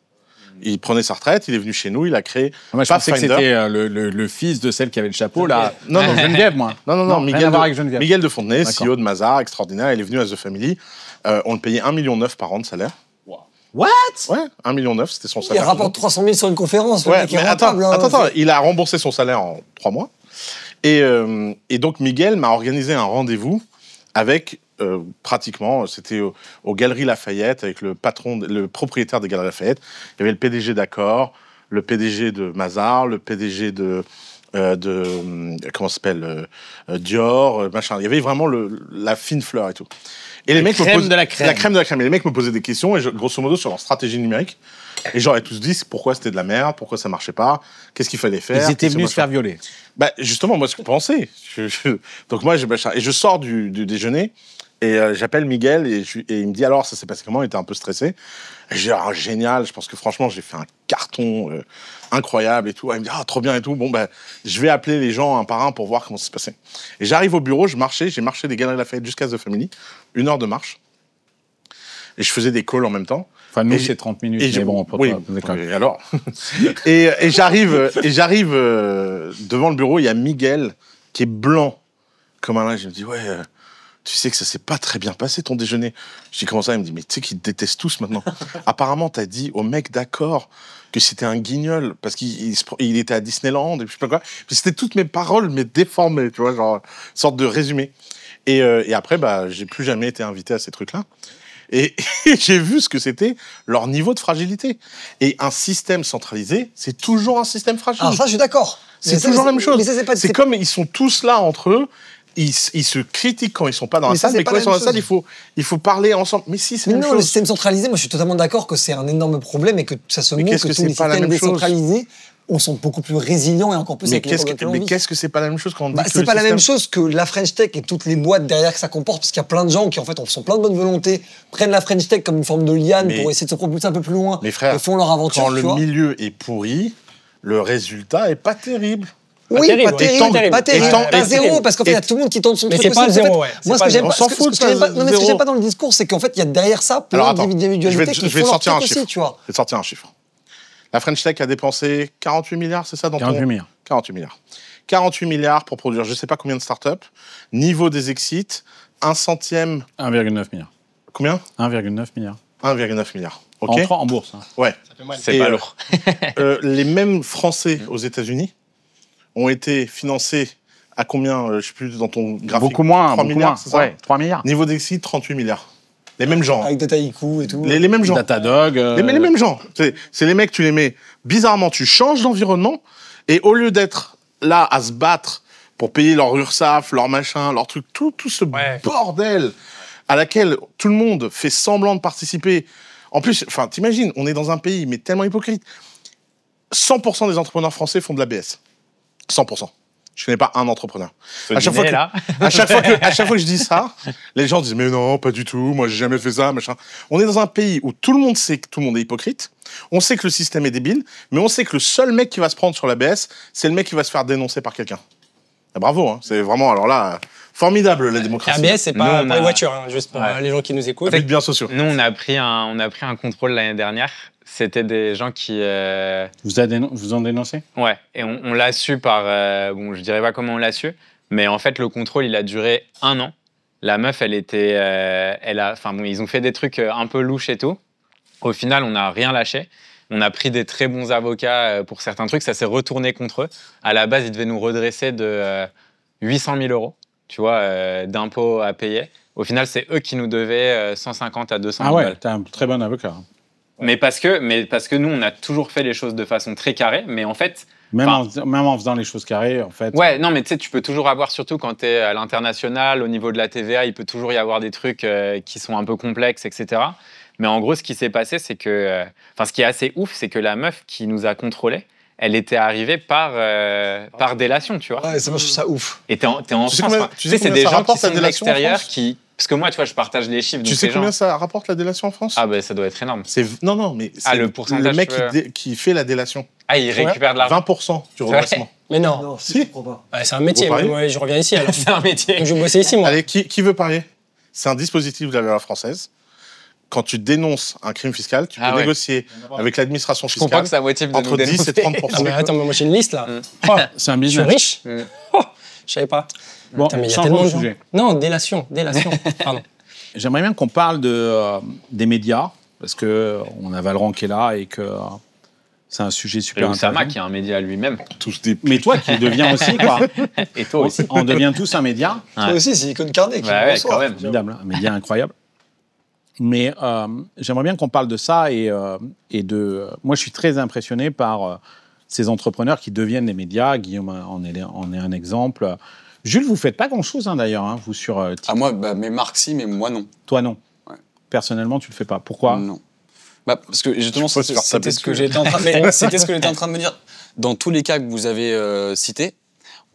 Il prenait sa retraite, il est venu chez nous, il a créé Moi, je pensais que Pathfinder. c'était le fils de celle qui avait le chapeau, là. Non, non. Geneviève, moi. Non, rien à voir avec Geneviève. Miguel de Fontenay, D'accord. CEO de Mazar, extraordinaire, il est venu à The Family. On le payait 1,9 million par an de salaire. What? Ouais, 1,9 million, c'était son Il salaire. rapporte 300 000 sur une conférence. le Ouais, mec est mais attends, rentable, hein. attends, il a remboursé son salaire en 3 mois. Et donc, Miguel m'a organisé un rendez-vous avec, pratiquement, c'était aux Galeries Lafayette, avec le propriétaire des Galeries Lafayette. Il y avait le PDG d'Accor, le PDG de Mazar, le PDG de comment ça s'appelle, Dior, machin. Il y avait vraiment la fine fleur et tout. Et les mecs crème de la crème. La crème de la crème. Et les mecs me posaient des questions, et grosso modo, sur leur stratégie numérique. Et j'aurais tous dit pourquoi c'était de la merde, pourquoi ça marchait pas, qu'est-ce qu'il fallait faire. Ils étaient qu'est-ce venus que se faire violer. Bah, justement, moi, ce que je pensais. Donc, moi, et je sors du déjeuner, et j'appelle Miguel, et il me dit alors, ça s'est passé comment? Il était un peu stressé. Et je dis, ah, génial, je pense que franchement, j'ai fait un carton incroyable et tout. Il me dit, ah, trop bien et tout. Bon, ben, je vais appeler les gens un par un pour voir comment ça se passait. Et j'arrive au bureau, j'ai marché des Galeries Lafayette jusqu'à The Family, 1 heure de marche. Et je faisais des calls en même temps. Enfin, nous, Et c'est 30 minutes, et mais bon, oui, et alors et j'arrive devant le bureau, il y a Miguel qui est blanc comme un linge. Je me dis, ouais, tu sais que ça s'est pas très bien passé ton déjeuner. Je dis, comment ça? Il me dit, mais tu sais qu'ils te détestent tous maintenant. Apparemment, t'as dit au mec d'Accor que c'était un guignol parce qu'il était à Disneyland et je sais pas quoi. Puis c'était toutes mes paroles, mais déformées, tu vois, genre, sorte de résumé. Et après, bah, j'ai plus jamais été invité à ces trucs-là. Et j'ai vu ce que c'était leur niveau de fragilité. Et un système centralisé, c'est toujours un système fragile. Alors ça, je suis d'accord. C'est toujours la même chose. Mais ça, c'est comme ils sont tous là entre eux, ils se critiquent quand ils sont pas dans la salle, mais quand ils sont dans la salle, il faut parler ensemble. Mais si, c'est la même non, chose. le système centralisé, moi je suis totalement d'accord que c'est un énorme problème et que ça se montre que tous les c'est pas la systèmes même chose? décentralisés sont beaucoup plus résilients et encore plus Mais avec les qu'est-ce que c'est pas la même chose quand on dit que c'est le pas la même système- chose que la French Tech et toutes les boîtes derrière que ça comporte, parce qu'il y a plein de gens qui en fait sont plein de bonne volonté, prennent la French Tech comme une forme de liane Mais- pour essayer de se propulser un peu plus loin Mais frère, et font leur aventure. quand tu le vois. milieu est pourri, le résultat est pas terrible. Oui, terrible, pas ouais. terrible, pas terrible, Étant- pas zéro, terrible. parce qu'en fait, il y a tout le monde qui tente son Mais truc. c'est pas aussi. En fait, zéro, ouais. Moi, C'est ce pas que j'aime zéro. pas, On s'en ce fout que de j'aime ça, pas, non, mais ce que zéro. j'aime pas dans le discours, c'est qu'en fait, il y a derrière ça plein Alors, attends, d'individualités qui je vais font leur sortir un truc chiffre. aussi, tu vois. Je vais sortir un chiffre. La French Tech a dépensé 48 milliards, c'est ça dans 48 milliards. 48 milliards. 48 milliards pour produire je ne sais pas combien de startups. Niveau des exits, 1 centième... 1,9 milliard. Combien? 1,9 milliard. 1,9 milliard. OK. En bourse. Hein. Ouais. C'est Et, pas lourd. Les mêmes Français aux États-Unis ont été financés à combien, je ne sais plus, dans ton graphique? Beaucoup moins. 3 beaucoup milliards, moins. c'est ça? Ouais, 3 milliards. Niveau d'exit, 38 milliards. Les mêmes gens. Avec Dataiku et tout. Les mêmes gens. Datadog. Les mêmes gens. C'est les mecs, tu les mets. Bizarrement, tu changes d'environnement et au lieu d'être là à se battre pour payer leur URSAF, leur machin, leur truc, tout ce bordel à laquelle tout le monde fait semblant de participer. En plus, enfin, t'imagines, on est dans un pays, mais tellement hypocrite. 100% des entrepreneurs français font de l'ABS. 100%. Je connais pas un entrepreneur. À chaque fois que je dis ça, les gens disent mais non, pas du tout, moi j'ai jamais fait ça, machin. On est dans un pays où tout le monde sait que tout le monde est hypocrite, on sait que le système est débile, mais on sait que le seul mec qui va se prendre sur l'ABS, c'est le mec qui va se faire dénoncer par quelqu'un. Ah, bravo, hein. C'est vraiment, alors là, formidable la démocratie. ABS, c'est pas pour les voitures, hein, juste pour les gens qui nous écoutent. Avec bien sociaux. Nous, on a pris un contrôle l'année dernière. C'était des gens qui... Vous ont dénoncé? Ouais, et on l'a su par... bon, je dirais pas comment on l'a su, mais en fait, le contrôle, il a duré 1 an. La meuf, elle était... Enfin, bon, ils ont fait des trucs un peu louches et tout. Au final, on n'a rien lâché. On a pris des très bons avocats pour certains trucs. Ça s'est retourné contre eux. À la base, ils devaient nous redresser de 800 000 €, tu vois, d'impôts à payer. Au final, c'est eux qui nous devaient 150 à 200 000 balles. Ah ouais, t'es un très bon avocat. Mais parce que nous, on a toujours fait les choses de façon très carrée, mais en fait... Même en faisant les choses carrées, en fait... Ouais, non, mais tu sais, tu peux toujours avoir, surtout quand tu es à l'international, au niveau de la TVA, il peut toujours y avoir des trucs qui sont un peu complexes, etc. Mais en gros, ce qui s'est passé, c'est que... Enfin, ce qui est assez ouf, c'est que la meuf qui nous a contrôlés, elle était arrivée par délation, tu vois. Ouais, ça, moi, je trouve ça ouf. Et t'es en France. Tu sais, c'est des gens qui sont de l'extérieur qui... Parce que moi, tu vois, je partage les chiffres. Tu sais combien ça rapporte la délation en France? Ah, ben ça doit être énorme. Non, mais c'est le pourcentage. Le mec qui fait la délation. Ah, il récupère de l'argent. 20% du redressement. Mais non. Si. Ouais, c'est un métier. Moi, je reviens ici. C'est un métier. Donc, je bossais ici, moi. Allez, qui veut parier? C'est un dispositif de la loi française. Quand tu dénonces un crime fiscal, tu peux négocier avec l'administration fiscale. Je comprends que ça motive de entre 10 et 30%. Ah, mais attends, moi, j'ai une liste, là. C'est un business. Je suis riche. Je savais pas. Bon, mais il y a tellement de gens. Non, délation. Pardon. J'aimerais bien qu'on parle des médias, parce qu'on a Valran qui est là et que c'est un sujet super intéressant. Oussama qui est un média lui-même. Mais toi qui deviens aussi, quoi. Et toi aussi. On devient tous un média. Toi aussi, c'est Icône Carnet qui ouais, quand même. Formidable, un média incroyable. Mais j'aimerais bien qu'on parle de ça et de... Moi, je suis très impressionné par ces entrepreneurs qui deviennent des médias. Guillaume en est un exemple. Jules, vous faites pas grand-chose, hein, d'ailleurs, hein, vous sur TikTok. Ah, moi, mes marques, si, mais moi, non. Toi, non. Ouais. Personnellement, tu le fais pas. Pourquoi? Non. Parce que justement, c'était ce que j'étais en train de me dire. Dans tous les cas que vous avez cités,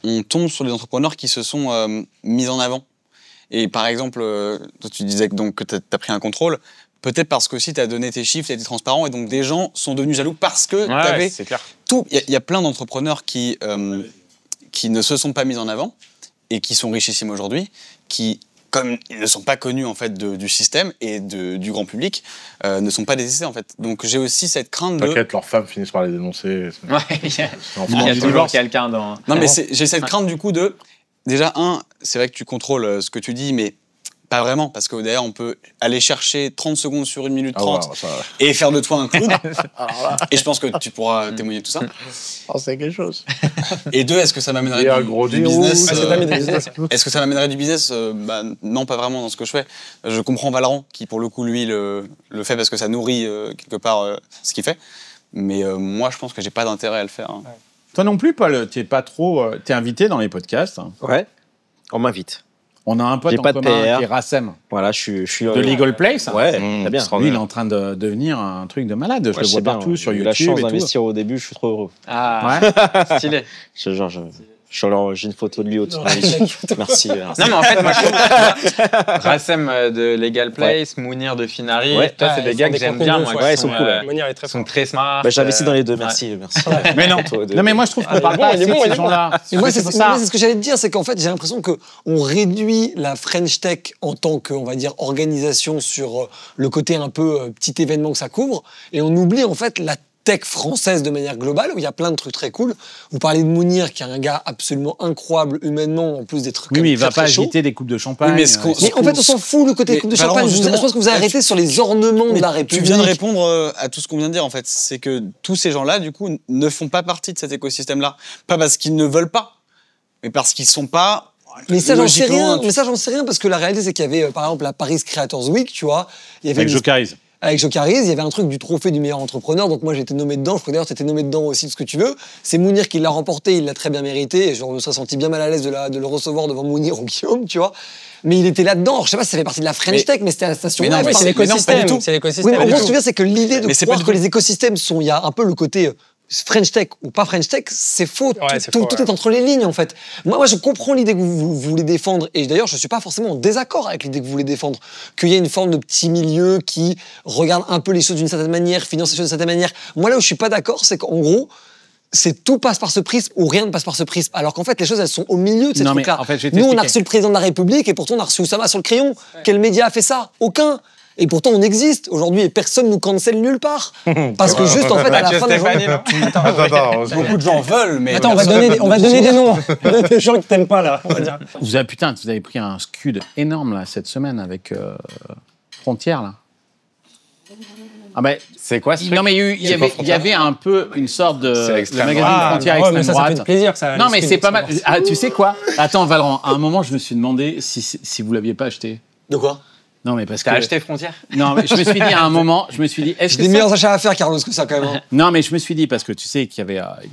on tombe sur des entrepreneurs qui se sont mis en avant. Et par exemple, toi, tu disais que tu as pris un contrôle. Peut-être parce que aussi tu as donné tes chiffres, tu as été transparent, et donc des gens sont devenus jaloux parce que tu avais tout. Il y a plein d'entrepreneurs qui ne se sont pas mis en avant et qui sont richissimes aujourd'hui, qui, comme ils ne sont pas connus en fait du système et du grand public, ne sont pas désistés en fait. Donc j'ai aussi cette crainte de... T'inquiète, leurs femmes finissent par les dénoncer. Ouais, il y a toujours quelqu'un dans... Non mais j'ai cette crainte du coup de... Déjà, c'est vrai que tu contrôles ce que tu dis, mais pas vraiment, parce que d'ailleurs, on peut aller chercher 30 secondes sur 1 minute 30 et faire de toi un clown. Et je pense que tu pourras témoigner de tout ça. C'est quelque chose. Et deux, est-ce que ça m'amènerait du business Est-ce que ça m'amènerait du business non, pas vraiment dans ce que je fais. Je comprends Valran, qui pour le coup, lui, le fait parce que ça nourrit quelque part ce qu'il fait. Mais moi, je pense que j'ai pas d'intérêt à le faire. Hein. Toi non plus, Paul, t'es pas trop... T'es invité dans les podcasts. Hein. Ouais, on m'invite. On a un pote en commun qui est Rassem. Voilà, je suis de Legal Place. Ouais, très bien. Lui, il est en train de devenir un truc de malade. Je le vois partout sur YouTube. J'ai eu la chance d'investir au début, je suis trop heureux. Ah, ouais. Stylé. J'ai une photo de lui au-dessus. Merci. Non, mais en fait, moi, je trouve Rassem de Legal Place, Mounir de Finari, toi, c'est des gars que j'aime bien. Ouais, ils sont cool. Mounir est très fort. Ils sont très smart. J'investis dans les deux, merci. Mais non, mais moi, je trouve qu'on parle pas assez de ces gens-là. Moi, c'est ce que j'allais te dire, c'est qu'en fait, j'ai l'impression qu'on réduit la French Tech en tant que, on va dire, organisation sur le côté un peu petit événement que ça couvre, et on oublie en fait la tech française de manière globale, où il y a plein de trucs très cool. Vous parlez de Mounir, qui est un gars absolument incroyable humainement, en plus des trucs. Oui, mais il va pas agiter des coupes de champagne. Mais en fait, on s'en fout le côté coupe de champagne. Je pense que vous avez arrêté sur les ornements de la République. Tu viens de répondre à tout ce qu'on vient de dire, en fait. C'est que tous ces gens-là, du coup, ne font pas partie de cet écosystème-là. Pas parce qu'ils ne veulent pas, mais parce qu'ils sont pas... Mais ça, j'en sais rien. Parce que la réalité, c'est qu'il y avait, par exemple, la Paris Creators Week, tu vois. Il y avait avec Jocaris. avec Jokaris, il y avait un truc du trophée du meilleur entrepreneur, donc moi j'ai été nommé dedans, je crois d'ailleurs que tu étais nommé dedans aussi, de ce que tu veux. C'est Mounir qui l'a remporté, il l'a très bien mérité, et je me serais senti bien mal à l'aise de le recevoir devant Mounir ou Guillaume, tu vois. Mais il était là-dedans. Alors, je sais pas si ça fait partie de la French Tech, mais c'était à la station. Mais non, c'est l'écosystème. C'est l'écosystème. Oui, mais en gros, ce que je veux dire, c'est que l'idée de croire que les écosystèmes sont, il y a un peu le côté French Tech ou pas French Tech, c'est faux. Tout est entre les lignes, en fait. Moi, je comprends l'idée que vous voulez défendre. Et d'ailleurs, je suis pas forcément en désaccord avec l'idée que vous voulez défendre. Qu'il y ait une forme de petit milieu qui regarde un peu les choses d'une certaine manière, finance les choses d'une certaine manière. Moi, là où je suis pas d'accord, c'est qu'en gros, c'est tout passe par ce prisme ou rien ne passe par ce prisme. Alors qu'en fait, les choses, elles sont au milieu de ces trucs-là. En fait, nous, on a reçu le président de la République et pourtant, on a reçu Oussama sur le crayon. Quel média a fait ça? Aucun. Et pourtant, on existe aujourd'hui et personne nous cancelle nulle part. Parce que juste, en fait, à la fin de la journée... Attends, beaucoup de gens veulent, mais... Attends, on va donner des noms. Des gens que t'aimes pas, là, on va dire. Vous avez pris un scud énorme, là, cette semaine, avec Frontières, là. Ah ben, c'est quoi ce truc? Non mais il y avait un peu une sorte de magazine Frontières extrême droite. Ça fait plaisir, ça. Non mais c'est pas mal. Ah, tu sais quoi? Attends Valran, à un moment je me suis demandé si vous l'aviez pas acheté. De quoi? Non mais parce que... T'as acheté Frontières? Non mais je me suis dit à un moment, est-ce que des meilleurs achats à faire, Carlos, que ça quand même. Non mais je me suis dit parce que tu sais qu'il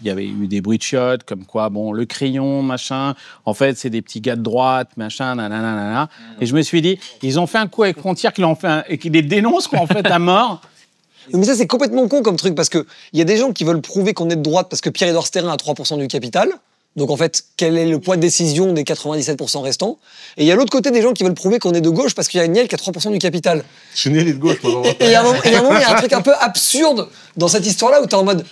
y avait eu des bruits de chiottes comme quoi bon le crayon machin, en fait c'est des petits gars de droite machin nanana. Et je me suis dit ils ont fait un coup avec Frontières et qu'ils les dénoncent quoi en fait à mort. Mais ça, c'est complètement con comme truc, parce qu'il y a des gens qui veulent prouver qu'on est de droite parce que Pierre-Édouard Sterrin a 3% du capital. Donc, en fait, quel est le poids de décision des 97% restants? Et il y a l'autre côté des gens qui veulent prouver qu'on est de gauche parce qu'il y a Niel qui a 3% du capital. Je suis Niel est de gauche, moi. Et il y a un moment, il y a un truc un peu absurde dans cette histoire-là où t'es en mode...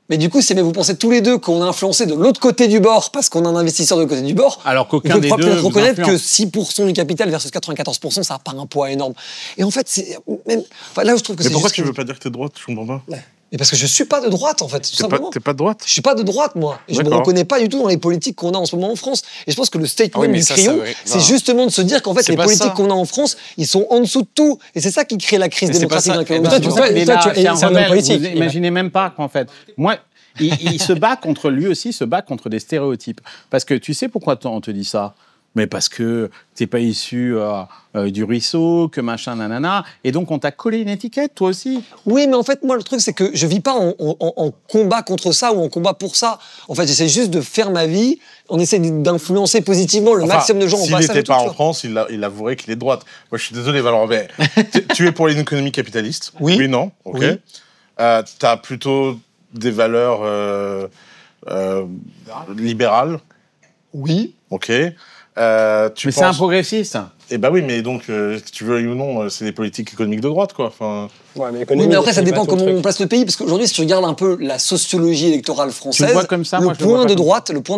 Mais du coup, mais vous pensez tous les deux qu'on a influencé de l'autre côté du bord parce qu'on a un investisseur de l'autre côté du bord, alors qu'aucun des deux peut-être reconnaître que 6% du capital versus 94%, ça n'a pas un poids énorme. Et en fait, c'est même... Enfin, là où je trouve que mais pourquoi tu veux pas dire que t'es de droite? Je comprends pas. Mais parce que je suis pas de droite, en fait, tout simplement. T'es pas de droite? Je suis pas de droite, moi. Et je me reconnais pas du tout dans les politiques qu'on a en ce moment en France. Et je pense que le statement du crayon, c'est justement de se dire qu'en fait, les politiques qu'on a en France, ils sont en dessous de tout. Et c'est ça qui crée la crise démocratique. C'est un homme politique. Vous imaginez même pas qu'en fait... Moi, il se bat contre lui aussi, il se bat contre des stéréotypes. Parce que tu sais pourquoi on te dit ça? Mais parce que t'es pas issu du ruisseau, que machin, nanana. Et donc, on t'a collé une étiquette, toi aussi. Oui, mais en fait, moi, le truc, c'est que je vis pas en combat contre ça ou en combat pour ça. En fait, j'essaie juste de faire ma vie. On essaie d'influencer positivement le maximum de gens. S'il n'était pas en France, il avouerait qu'il est de droite. Moi, je suis désolé, Valorant, mais tu es pour une économie capitaliste? Oui. Oui, non? Ok. Oui. T'as plutôt des valeurs libérales? Oui. Ok. Mais c'est un progressiste. Eh ben oui, mais donc, si tu veux ou non, c'est des politiques économiques de droite, quoi. Enfin... Ouais, mais après, ça dépend comment on place le pays, parce qu'aujourd'hui, si tu regardes un peu la sociologie électorale française, tu vois comme ça, le point de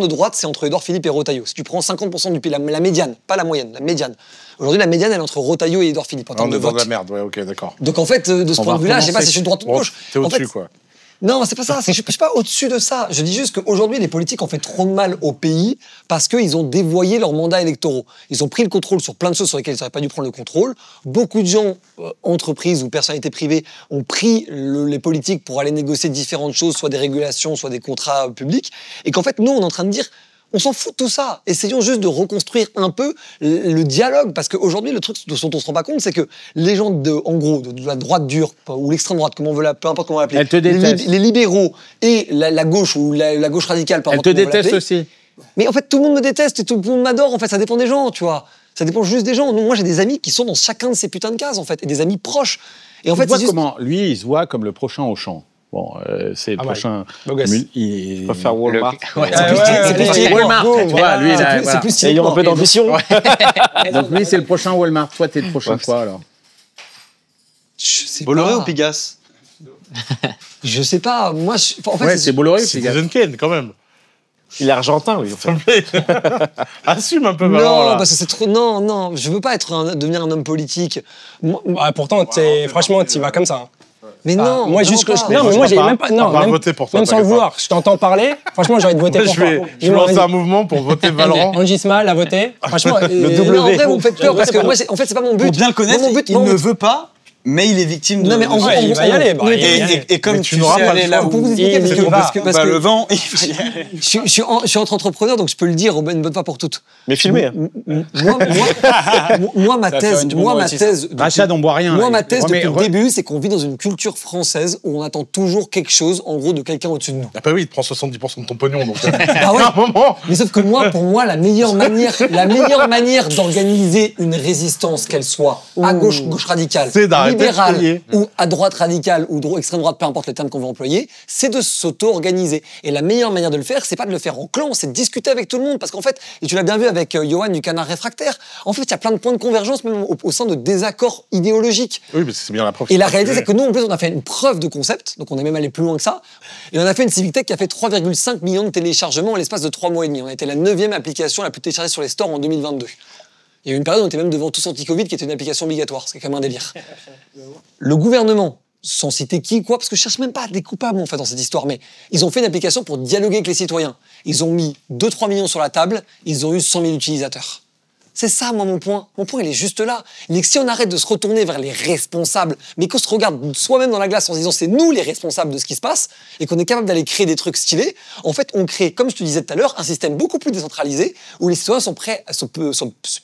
droite, c'est entre Édouard Philippe et Retailleau. Si tu prends 50% du pays, la médiane, pas la moyenne, la médiane. Aujourd'hui, la médiane, elle est entre Retailleau et Édouard Philippe en termes de vote. On est dans de la merde, ouais, ok, d'accord. Donc en fait, de ce point de vue-là, je sais pas si je suis de droite ou de gauche. T'es au-dessus, quoi. Non, c'est pas ça. Je suis pas au-dessus de ça. Je dis juste qu'aujourd'hui, les politiques ont fait trop de mal au pays parce qu'ils ont dévoyé leurs mandats électoraux. Ils ont pris le contrôle sur plein de choses sur lesquelles ils n'auraient pas dû prendre le contrôle. Beaucoup de gens, entreprises ou personnalités privées, ont pris les politiques pour aller négocier différentes choses, soit des régulations, soit des contrats publics. Et qu'en fait, nous, on est en train de dire... On s'en fout de tout ça. Essayons juste de reconstruire un peu le dialogue, parce qu'aujourd'hui, le truc dont on se rend pas compte, c'est que les gens en gros, de la droite dure, ou l'extrême droite, comme on veut peu importe comment on va l'appeler, les libéraux et la gauche, ou la gauche radicale, elle te déteste aussi. Mais en fait, tout le monde me déteste et tout le monde m'adore, en fait, ça dépend des gens, tu vois. Ça dépend juste des gens. Moi, j'ai des amis qui sont dans chacun de ces putains de cases, en fait, et des amis proches. Et en fait, c'est juste... comment lui, il se voit comme le prochain Auchan. Bon, c'est le prochain. Il va faire Walmart. C'est plus Walmart. Tu vois, lui, c'est plus ayant un peu d'ambition. Donc lui, c'est le prochain Walmart. Toi, t'es le prochain quoi alors? Je sais Bolloré pas. ou Pigasse? Je sais pas. Moi, en fait, c'est Bolloré ou C'est Pigasse? Ken, quand même. Il est argentin, lui. En fait. Assume un peu, non, parce que c'est trop. Non, je veux pas devenir un homme politique. Pourtant, franchement, tu vas comme ça. Mais non, moi juste mais moi j'ai même pas voter pour toi, même sans le vouloir. Je t'entends parler. Franchement, j'ai envie de voter pour toi. Je vais lancer un mouvement pour voter Valorant. Angie Smal a voté. Franchement, le W. En vrai, vous me faites peur parce que moi, en fait, c'est pas mon but. Pour bien le connaître, il ne veut pas mais il est victime de... Non, mais en gros, il va y aller. Et comme tu sais aller là où... Pour vous expliquer, parce que le vent, il va y aller. je suis entrepreneur, donc je peux le dire une bonne fois pour toutes. Mais filmez. Moi, ma thèse... Rachad, on boit rien. Moi, ma thèse depuis le début, c'est qu'on vit dans une culture française où on attend toujours quelque chose, en gros, de quelqu'un au-dessus de nous. Ah bah oui, il te prend 70% de ton pognon, donc... Ah ouais. Mais sauf que pour moi, la meilleure manière d'organiser une résistance, qu'elle soit à gauche radicale, libérale, ou à droite radicale, ou extrême droite, peu importe les termes qu'on veut employer, c'est de s'auto-organiser. Et la meilleure manière de le faire, c'est pas de le faire en clan, c'est de discuter avec tout le monde. Parce qu'en fait, et tu l'as bien vu avec Johan du Canard Réfractaire, en fait, il y a plein de points de convergence, même au sein de désaccords idéologiques. Oui, mais c'est bien la preuve. Et la réalité, c'est que nous, en plus, on a fait une preuve de concept, donc on est même allé plus loin que ça, et on a fait une Civic Tech qui a fait 3,5 millions de téléchargements en l'espace de 3 mois et demi. On a été la 9e application la plus téléchargée sur les stores en 2022. Il y a eu une période où on était même devant Tous Anti-Covid, qui était une application obligatoire, c'est quand même un délire. Le gouvernement, sans citer qui, quoi, parce que je cherche même pas des coupables, en fait, dans cette histoire, mais ils ont fait une application pour dialoguer avec les citoyens. Ils ont mis 2-3 millions sur la table, ils ont eu 100 000 utilisateurs. C'est ça, moi, mon point. Mon point, il est juste là. Il est que si on arrête de se retourner vers les responsables, mais qu'on se regarde soi-même dans la glace en se disant c'est nous les responsables de ce qui se passe, et qu'on est capable d'aller créer des trucs stylés, en fait, on crée, comme je te disais tout à l'heure, un système beaucoup plus décentralisé, où les citoyens sont prêts,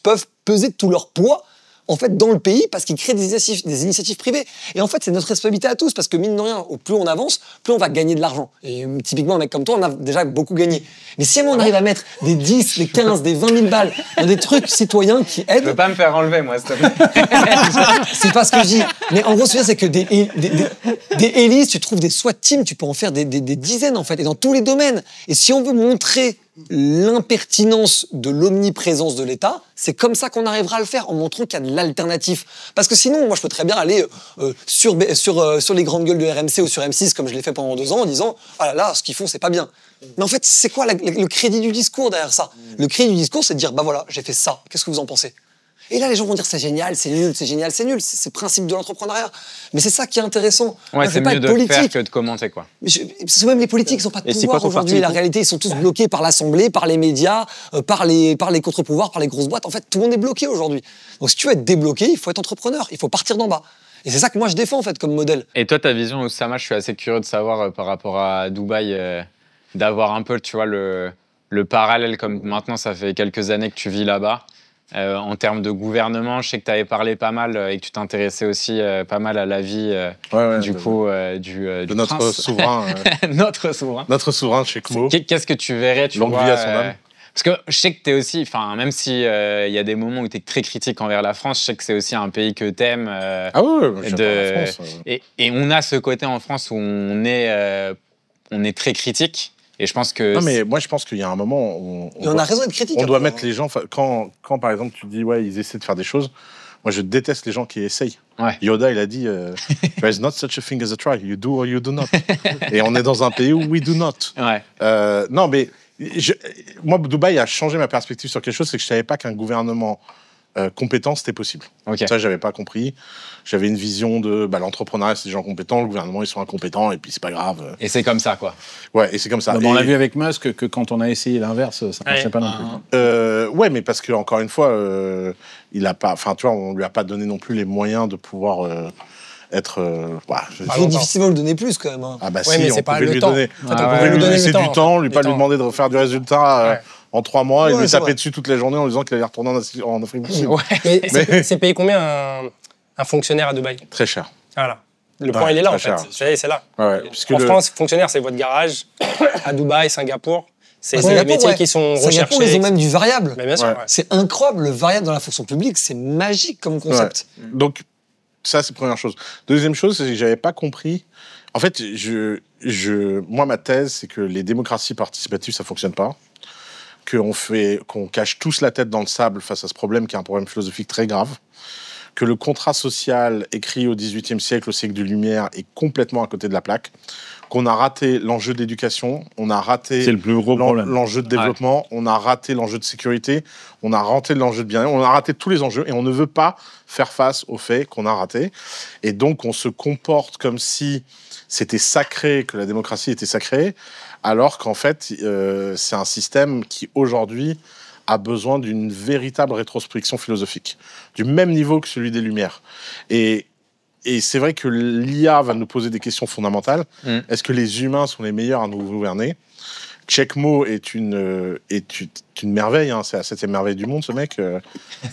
peuvent peser de tout leur poids, en fait, dans le pays, parce qu'ils créent des initiatives privées. Et en fait, c'est notre responsabilité à tous, parce que mine de rien, au plus on avance, plus on va gagner de l'argent. Et typiquement, un mec comme toi, on a déjà beaucoup gagné. Mais si on arrive à mettre des 10, des 15, des 20 000 balles dans des trucs citoyens qui aident... Je peux pas me faire enlever, moi, s'il te plaît. C'est pas ce que je dis. Mais en gros, ce que je veux dire, c'est que des hélices, tu trouves des SWAT teams, tu peux en faire des dizaines, en fait, et dans tous les domaines. Et si on veut montrer l'impertinence de l'omniprésence de l'État, c'est comme ça qu'on arrivera à le faire, en montrant qu'il y a de l'alternative. Parce que sinon, moi, je peux très bien aller sur les grandes gueules de RMC ou sur M6, comme je l'ai fait pendant 2 ans, en disant « Ah là là, ce qu'ils font, c'est pas bien ». Mais en fait, c'est quoi le crédit du discours derrière ça? Le crédit du discours, c'est de dire « Bah voilà, j'ai fait ça, qu'est-ce que vous en pensez ?» Et là, les gens vont dire c'est génial, c'est nul, c'est génial, c'est nul. C'est le principe de l'entrepreneuriat. Mais c'est ça qui est intéressant. Ouais, c'est mieux de faire que de commenter, quoi. Parce que même les politiques, ils n'ont pas de pouvoir aujourd'hui. La réalité, ils sont tous bloqués par l'Assemblée, par les médias, par les contre-pouvoirs, par les grosses boîtes. En fait, tout le monde est bloqué aujourd'hui. Donc, si tu veux être débloqué, il faut être entrepreneur. Il faut partir d'en bas. Et c'est ça que moi, je défends, en fait, comme modèle. Et toi, ta vision, Oussama, je suis assez curieux de savoir par rapport à Dubaï, d'avoir un peu, tu vois, le parallèle, comme maintenant, ça fait quelques années que tu vis là-bas. En termes de gouvernement, je sais que tu avais parlé pas mal et que tu t'intéressais aussi pas mal à la vie de notre souverain. Notre souverain. Notre souverain, Cheikh Mo. Qu'est-ce que tu verrais, tu vois, longue vie à son âme. Parce que je sais que tu es aussi, même si y a des moments où tu es très critique envers la France, je sais que c'est aussi un pays que tu aimes. Ah oui, j'adore la France. Et on a ce côté en France où on est très critique. Et je pense que... Non, mais moi, je pense qu'il y a un moment où... on a raison d'être critique. On doit mettre les gens... Quand, par exemple, tu dis, ouais, ils essaient de faire des choses, moi, je déteste les gens qui essayent. Ouais. Yoda, il a dit, there is not such a thing as a try. You do or you do not. Et on est dans un pays où we do not. Ouais. Non, mais... moi, Dubaï a changé ma perspective sur quelque chose, c'est que je savais pas qu'un gouvernement compétent, c'était possible. Okay. Ça, j'avais pas compris. J'avais une vision de l'entrepreneuriat, c'est des gens compétents, le gouvernement, ils sont incompétents, et puis c'est pas grave. Et c'est comme ça, quoi. Ouais, et c'est comme ça. On l'a vu avec Musk, que quand on a essayé l'inverse, ça marchait pas non plus. Ouais, mais parce que encore une fois, il a pas, tu vois, on lui a pas donné non plus les moyens de pouvoir être. C'est difficilement le donner plus quand même. Hein. Ah bah ouais, si, mais on c'est pas pouvait le lui temps. donner. On pouvait lui laisser du temps, lui pas lui demander de faire du résultat. En 3 mois, il lui tapait vrai. dessus toute la journée en lui disant qu'il allait retourner en Afrique du Sud. Ouais. Mais c'est payé combien un fonctionnaire à Dubaï? Très cher. Voilà. Le point, il est là, en fait. C'est là. Ouais, en France, fonctionnaire, c'est votre garage. À Dubaï, Singapour, c'est des métiers qui sont recherchés. Singapour, ils ont même du variable. Mais bien sûr. Ouais. C'est incroyable, le variable dans la fonction publique, c'est magique comme concept. Ouais. Donc, ça, c'est la première chose. Deuxième chose, c'est que j'avais pas compris. En fait, moi, ma thèse, c'est que les démocraties participatives, ça fonctionne pas. Qu'on cache tous la tête dans le sable face à ce problème qui est un problème philosophique très grave, que le contrat social écrit au XVIIIe siècle, au siècle des Lumières, est complètement à côté de la plaque, qu'on a raté l'enjeu de l'éducation, on a raté l'enjeu de développement, on a raté l'enjeu de sécurité, on a raté l'enjeu de bien-être, on a raté tous les enjeux et on ne veut pas faire face au fait qu'on a raté. Et donc, on se comporte comme si c'était sacré, que la démocratie était sacrée, alors qu'en fait, c'est un système qui, aujourd'hui, a besoin d'une véritable rétrospection philosophique, du même niveau que celui des Lumières. Et et c'est vrai que l'IA va nous poser des questions fondamentales. Est-ce que les humains sont les meilleurs à nous gouverner? Checkmo est une merveille, hein. C'est la 7e merveille du monde, ce mec.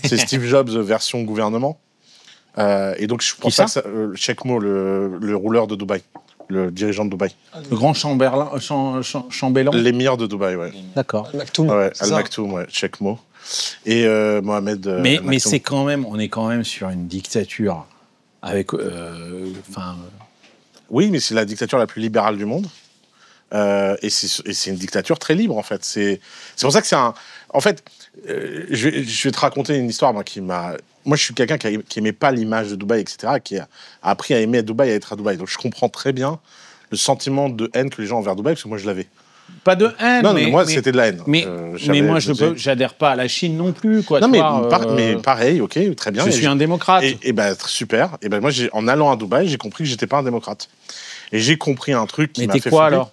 C'est Steve Jobs version gouvernement. Et donc, je pense que Checkmo, le rouleur de Dubaï, le dirigeant de Dubaï. Le grand chambellan. L'émir de Dubaï, ouais. D'accord. Al-Maktoum. Ouais, Al-Maktoum, ouais, Checkmo. Et Mohamed. Mais c'est quand même, on est quand même sur une dictature avec, Oui, mais c'est la dictature la plus libérale du monde. Et c'est une dictature très libre, en fait. C'est pour ça que c'est un... En fait, je vais te raconter une histoire, moi, qui m'a... Moi, je suis quelqu'un qui aimait pas l'image de Dubaï, etc., qui a appris à aimer Dubaï, à être à Dubaï. Donc, je comprends très bien le sentiment de haine que les gens ont envers Dubaï, parce que moi, je l'avais. Pas de haine. Non, mais moi, c'était de la haine. Mais moi, j'adhère pas à la Chine non plus, quoi. Non, mais pareil, ok, très bien. Je suis un démocrate. Et ben, super. Et ben, moi, en allant à Dubaï, j'ai compris que j'étais pas un démocrate. Et j'ai compris un truc qui m'a fait flipper. Mais t'es quoi, alors?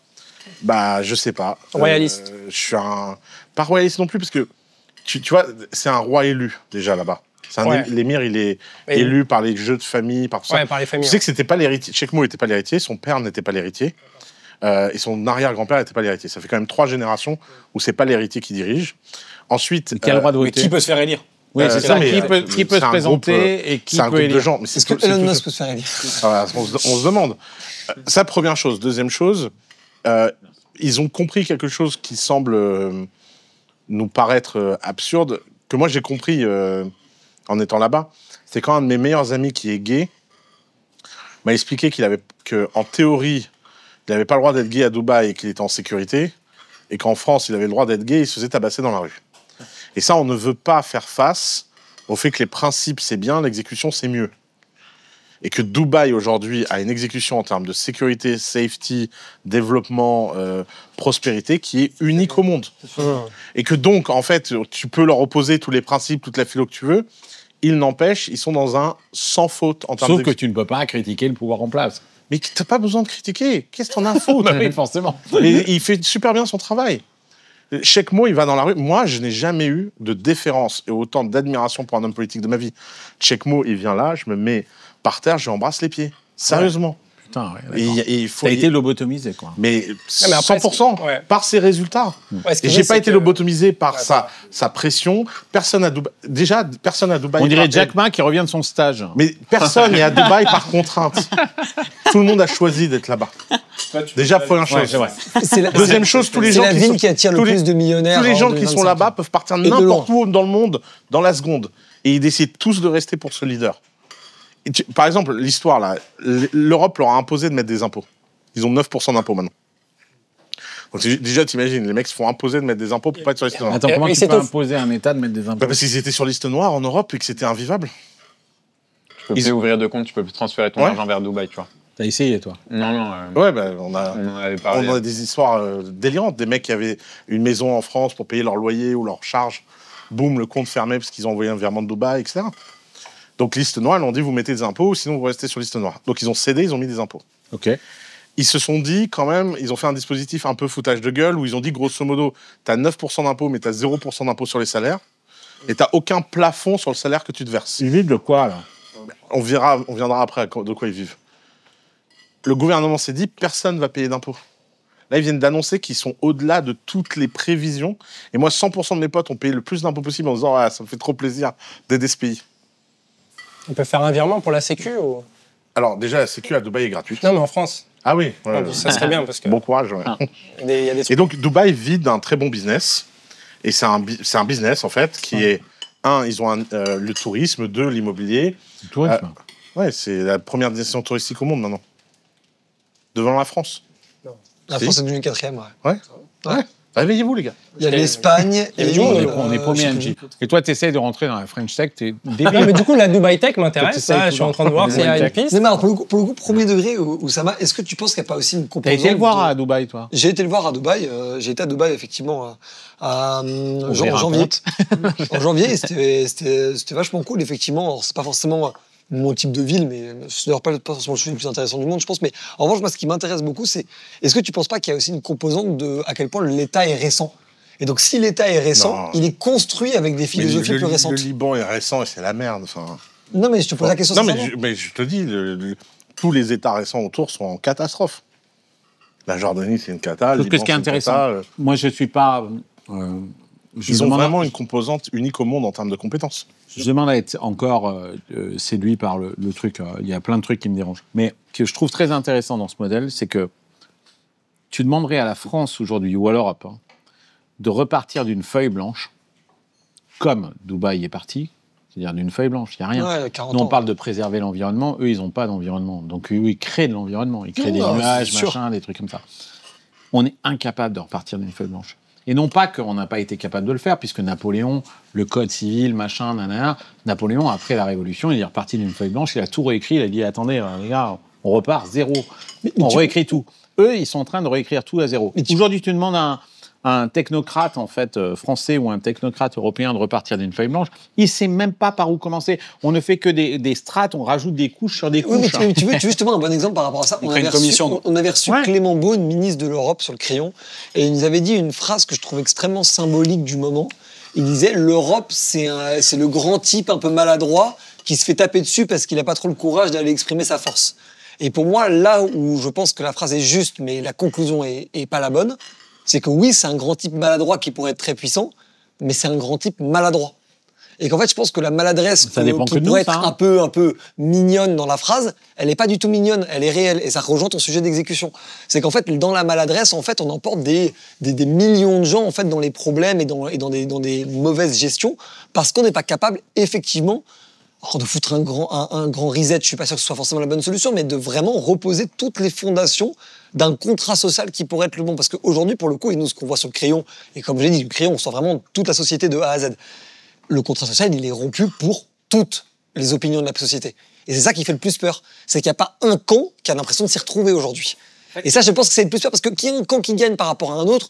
Bah, je sais pas. Royaliste. Je suis pas royaliste non plus, parce que, tu vois, c'est un roi élu, déjà, là-bas. L'émir, il est élu par les jeux de famille, par tout ça. Par les familles. Tu sais que c'était pas l'héritier. Checkmo n'était pas l'héritier, son père n'était pas l'héritier, et son arrière-grand-père n'était pas l'héritier. Ça fait quand même 3 générations où c'est pas l'héritier qui dirige. Ensuite, qui a le droit de voter? Qui peut se faire élire? Oui, c'est ça. Qui peut se présenter et qui peut élire? Est-ce que Elon Musk peut se faire élire? On se demande. Ça, première chose. Deuxième chose, ils ont compris quelque chose qui semble nous paraître absurde, que moi j'ai compris en étant là-bas. C'est quand un de mes meilleurs amis qui est gay m'a expliqué qu'en théorie, il n'avait pas le droit d'être gay à Dubaï et qu'il était en sécurité, et qu'en France, il avait le droit d'être gay et il se faisait tabasser dans la rue. Et ça, on ne veut pas faire face au fait que les principes, c'est bien, l'exécution, c'est mieux. Et que Dubaï, aujourd'hui, a une exécution en termes de sécurité, safety, développement, prospérité, qui est unique au monde. Et que donc, en fait, tu peux leur opposer tous les principes, toute la philo que tu veux, ils n'empêchent, ils sont dans un sans faute en termes Sauf que tu ne peux pas critiquer le pouvoir en place. Mais t'as pas besoin de critiquer. Qu'est-ce que t'en as à foutre? Oui, forcément. Et il fait super bien son travail. Checkmo, il va dans la rue. Moi, je n'ai jamais eu de déférence et autant d'admiration pour un homme politique de ma vie. Checkmo, il vient là, je me mets par terre, je lui embrasse les pieds. Sérieusement. Ouais. Putain, ouais, et t'as été lobotomisé, quoi. Mais 100% par ses résultats. Et j'ai pas été lobotomisé par sa pression. Personne à Dubaï. Déjà, personne à Dubaï. On dirait Jack Ma qui revient de son stage. Mais personne n'est à Dubaï par contrainte. Tout le monde a choisi d'être là-bas. Déjà, première chose. Deuxième chose, tous les gens qui attire le plus de millionnaires. Tous les gens qui sont là-bas peuvent partir n'importe où dans le monde dans la seconde. Et ils décident tous de rester pour ce leader. Par exemple, l'histoire, là, l'Europe leur a imposé de mettre des impôts. Ils ont 9% d'impôts maintenant. Donc déjà, t'imagines, les mecs se font imposer de mettre des impôts pour pas être sur liste noire. Attends, comment tu peux imposer à un État de mettre des impôts? Parce qu'ils étaient sur liste noire en Europe et que c'était invivable. Tu peux plus ouvrir de compte, tu peux plus transférer ton argent vers Dubaï, tu vois. T'as essayé, toi? Non. Ouais, on a des histoires délirantes. Des mecs qui avaient une maison en France pour payer leur loyer ou leur charge. Boum, le compte fermé parce qu'ils ont envoyé un virement de Dubaï, etc. Donc, liste noire, ils ont dit, vous mettez des impôts, sinon vous restez sur liste noire. Donc, ils ont cédé, ils ont mis des impôts. OK. Ils se sont dit, quand même, ils ont fait un dispositif un peu foutage de gueule, où ils ont dit, grosso modo, t'as 9% d'impôts, mais t'as 0% d'impôts sur les salaires, et t'as aucun plafond sur le salaire que tu te verses. Ils vivent de quoi, là? On viendra après de quoi ils vivent. Le gouvernement s'est dit, personne ne va payer d'impôts. Là, ils viennent d'annoncer qu'ils sont au-delà de toutes les prévisions. Et moi, 100% de mes potes ont payé le plus d'impôts possible en disant, ah, ça me fait trop plaisir d'aider ce pays. On peut faire un virement pour la Sécu ou... Alors, déjà, la Sécu à Dubaï est gratuite. Non, mais en France. Ah oui. Ça serait bien parce que... Bon courage. Ouais. Et donc, Dubaï vit d'un très bon business. Et c'est un business, en fait, qui est... ils ont le tourisme. 2, l'immobilier. Le tourisme ouais, c'est la première destination touristique au monde, maintenant. Devant la France. Non. La France est devenue 4e, ouais. Réveillez-vous, les gars. Il y a l'Espagne et on est premier MJ. Et toi, tu essaies de rentrer dans la French Tech, t'es débile. Non, mais du coup, la Dubaï Tech m'intéresse. Je suis en train de voir s'il y a une piste. Mais alors, pour le coup, premier degré, Oussama, est-ce que tu penses qu'il n'y a pas aussi une composante... T'as été le voir à Dubaï, toi? J'ai été le voir à Dubaï. J'ai été à Dubaï, effectivement, en janvier. En janvier, c'était vachement cool, effectivement. Alors, c'est pas forcément mon type de ville, mais ce n'est pas forcément le plus intéressant du monde, je pense. Mais en revanche, moi, ce qui m'intéresse beaucoup, c'est est-ce que tu ne penses pas qu'il y a aussi une composante de à quel point l'État est récent? Et donc, si l'État est récent, il est construit avec des philosophies plus récentes. Le Liban est récent et c'est la merde. Enfin, Non, mais je te pose la question. Non, mais je te dis, tous les États récents autour sont en catastrophe. La Jordanie, c'est une cata. Sauf que ce qui est intéressant, moi, je suis pas. Ils ont vraiment une composante unique au monde en termes de compétences. Je demande à être encore séduit par le truc. Il y a plein de trucs qui me dérangent. Mais ce que je trouve très intéressant dans ce modèle, c'est que tu demanderais à la France aujourd'hui, ou à l'Europe, de repartir d'une feuille blanche, comme Dubaï est parti, c'est-à-dire d'une feuille blanche, il n'y a rien. Ouais, 40 Nous, on ans. parle de préserver l'environnement, eux, ils n'ont pas d'environnement. Donc, eux, ils créent de l'environnement, ils créent des nuages, machin, des trucs comme ça. On est incapable de repartir d'une feuille blanche. Et non pas qu'on n'a pas été capable de le faire, puisque Napoléon, le code civil, machin, nanana, Napoléon, après la Révolution, il est reparti d'une feuille blanche, il a tout réécrit, il a dit, attendez, les gars, on repart, zéro. On réécrit tout. Eux, ils sont en train de réécrire tout à zéro. Aujourd'hui, tu demandes à un technocrate, en fait, français ou un technocrate européen de repartir d'une feuille blanche, il ne sait même pas par où commencer. On ne fait que des strates, on rajoute des couches sur des couches. Oui, mais tu veux justement un bon exemple par rapport à ça. On avait reçu Clément Beaune, ministre de l'Europe, sur le Crayon, et il nous avait dit une phrase que je trouve extrêmement symbolique du moment. Il disait « L'Europe, c'est le grand type un peu maladroit qui se fait taper dessus parce qu'il n'a pas trop le courage d'aller exprimer sa force. » Et pour moi, là où je pense que la phrase est juste, mais la conclusion est pas la bonne, c'est que oui, c'est un grand type maladroit qui pourrait être très puissant, mais c'est un grand type maladroit. Et qu'en fait, je pense que la maladresse qui pourrait être un peu mignonne dans la phrase, elle n'est pas du tout mignonne, elle est réelle. Et ça rejoint ton sujet d'exécution. C'est qu'en fait, dans la maladresse, en fait, on emporte des millions de gens en fait, dans les problèmes et dans des mauvaises gestions, parce qu'on n'est pas capable, effectivement, de foutre un grand reset, je suis pas sûr que ce soit forcément la bonne solution, mais de vraiment reposer toutes les fondations d'un contrat social qui pourrait être le bon. Parce qu'aujourd'hui, pour le coup, et nous, ce qu'on voit sur le crayon, et comme j'ai dit, le crayon, on sent vraiment toute la société de A à Z. Le contrat social, il est rompu pour toutes les opinions de la société. Et c'est ça qui fait le plus peur. C'est qu'il n'y a pas un camp qui a l'impression de s'y retrouver aujourd'hui. Et ça, je pense que c'est le plus peur, parce que qu'il y ait un camp qui gagne par rapport à un autre,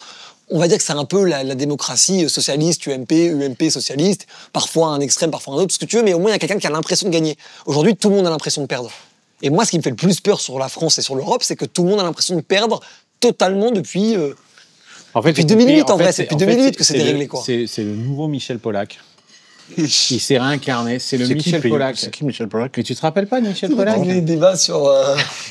on va dire que c'est un peu la démocratie socialiste, UMP socialiste, parfois un extrême, parfois un autre, ce que tu veux, mais au moins il y a quelqu'un qui a l'impression de gagner. Aujourd'hui, tout le monde a l'impression de perdre. Et moi, ce qui me fait le plus peur sur la France et sur l'Europe, c'est que tout le monde a l'impression de perdre totalement depuis 2008, en vrai. C'est depuis 2008 que c'est déréglé, quoi. C'est le nouveau Michel Polac. Il s'est réincarné, c'est le Michel Polac. C'est qui Michel Polac? Mais tu te rappelles pas de Michel Polac? Des débats sur...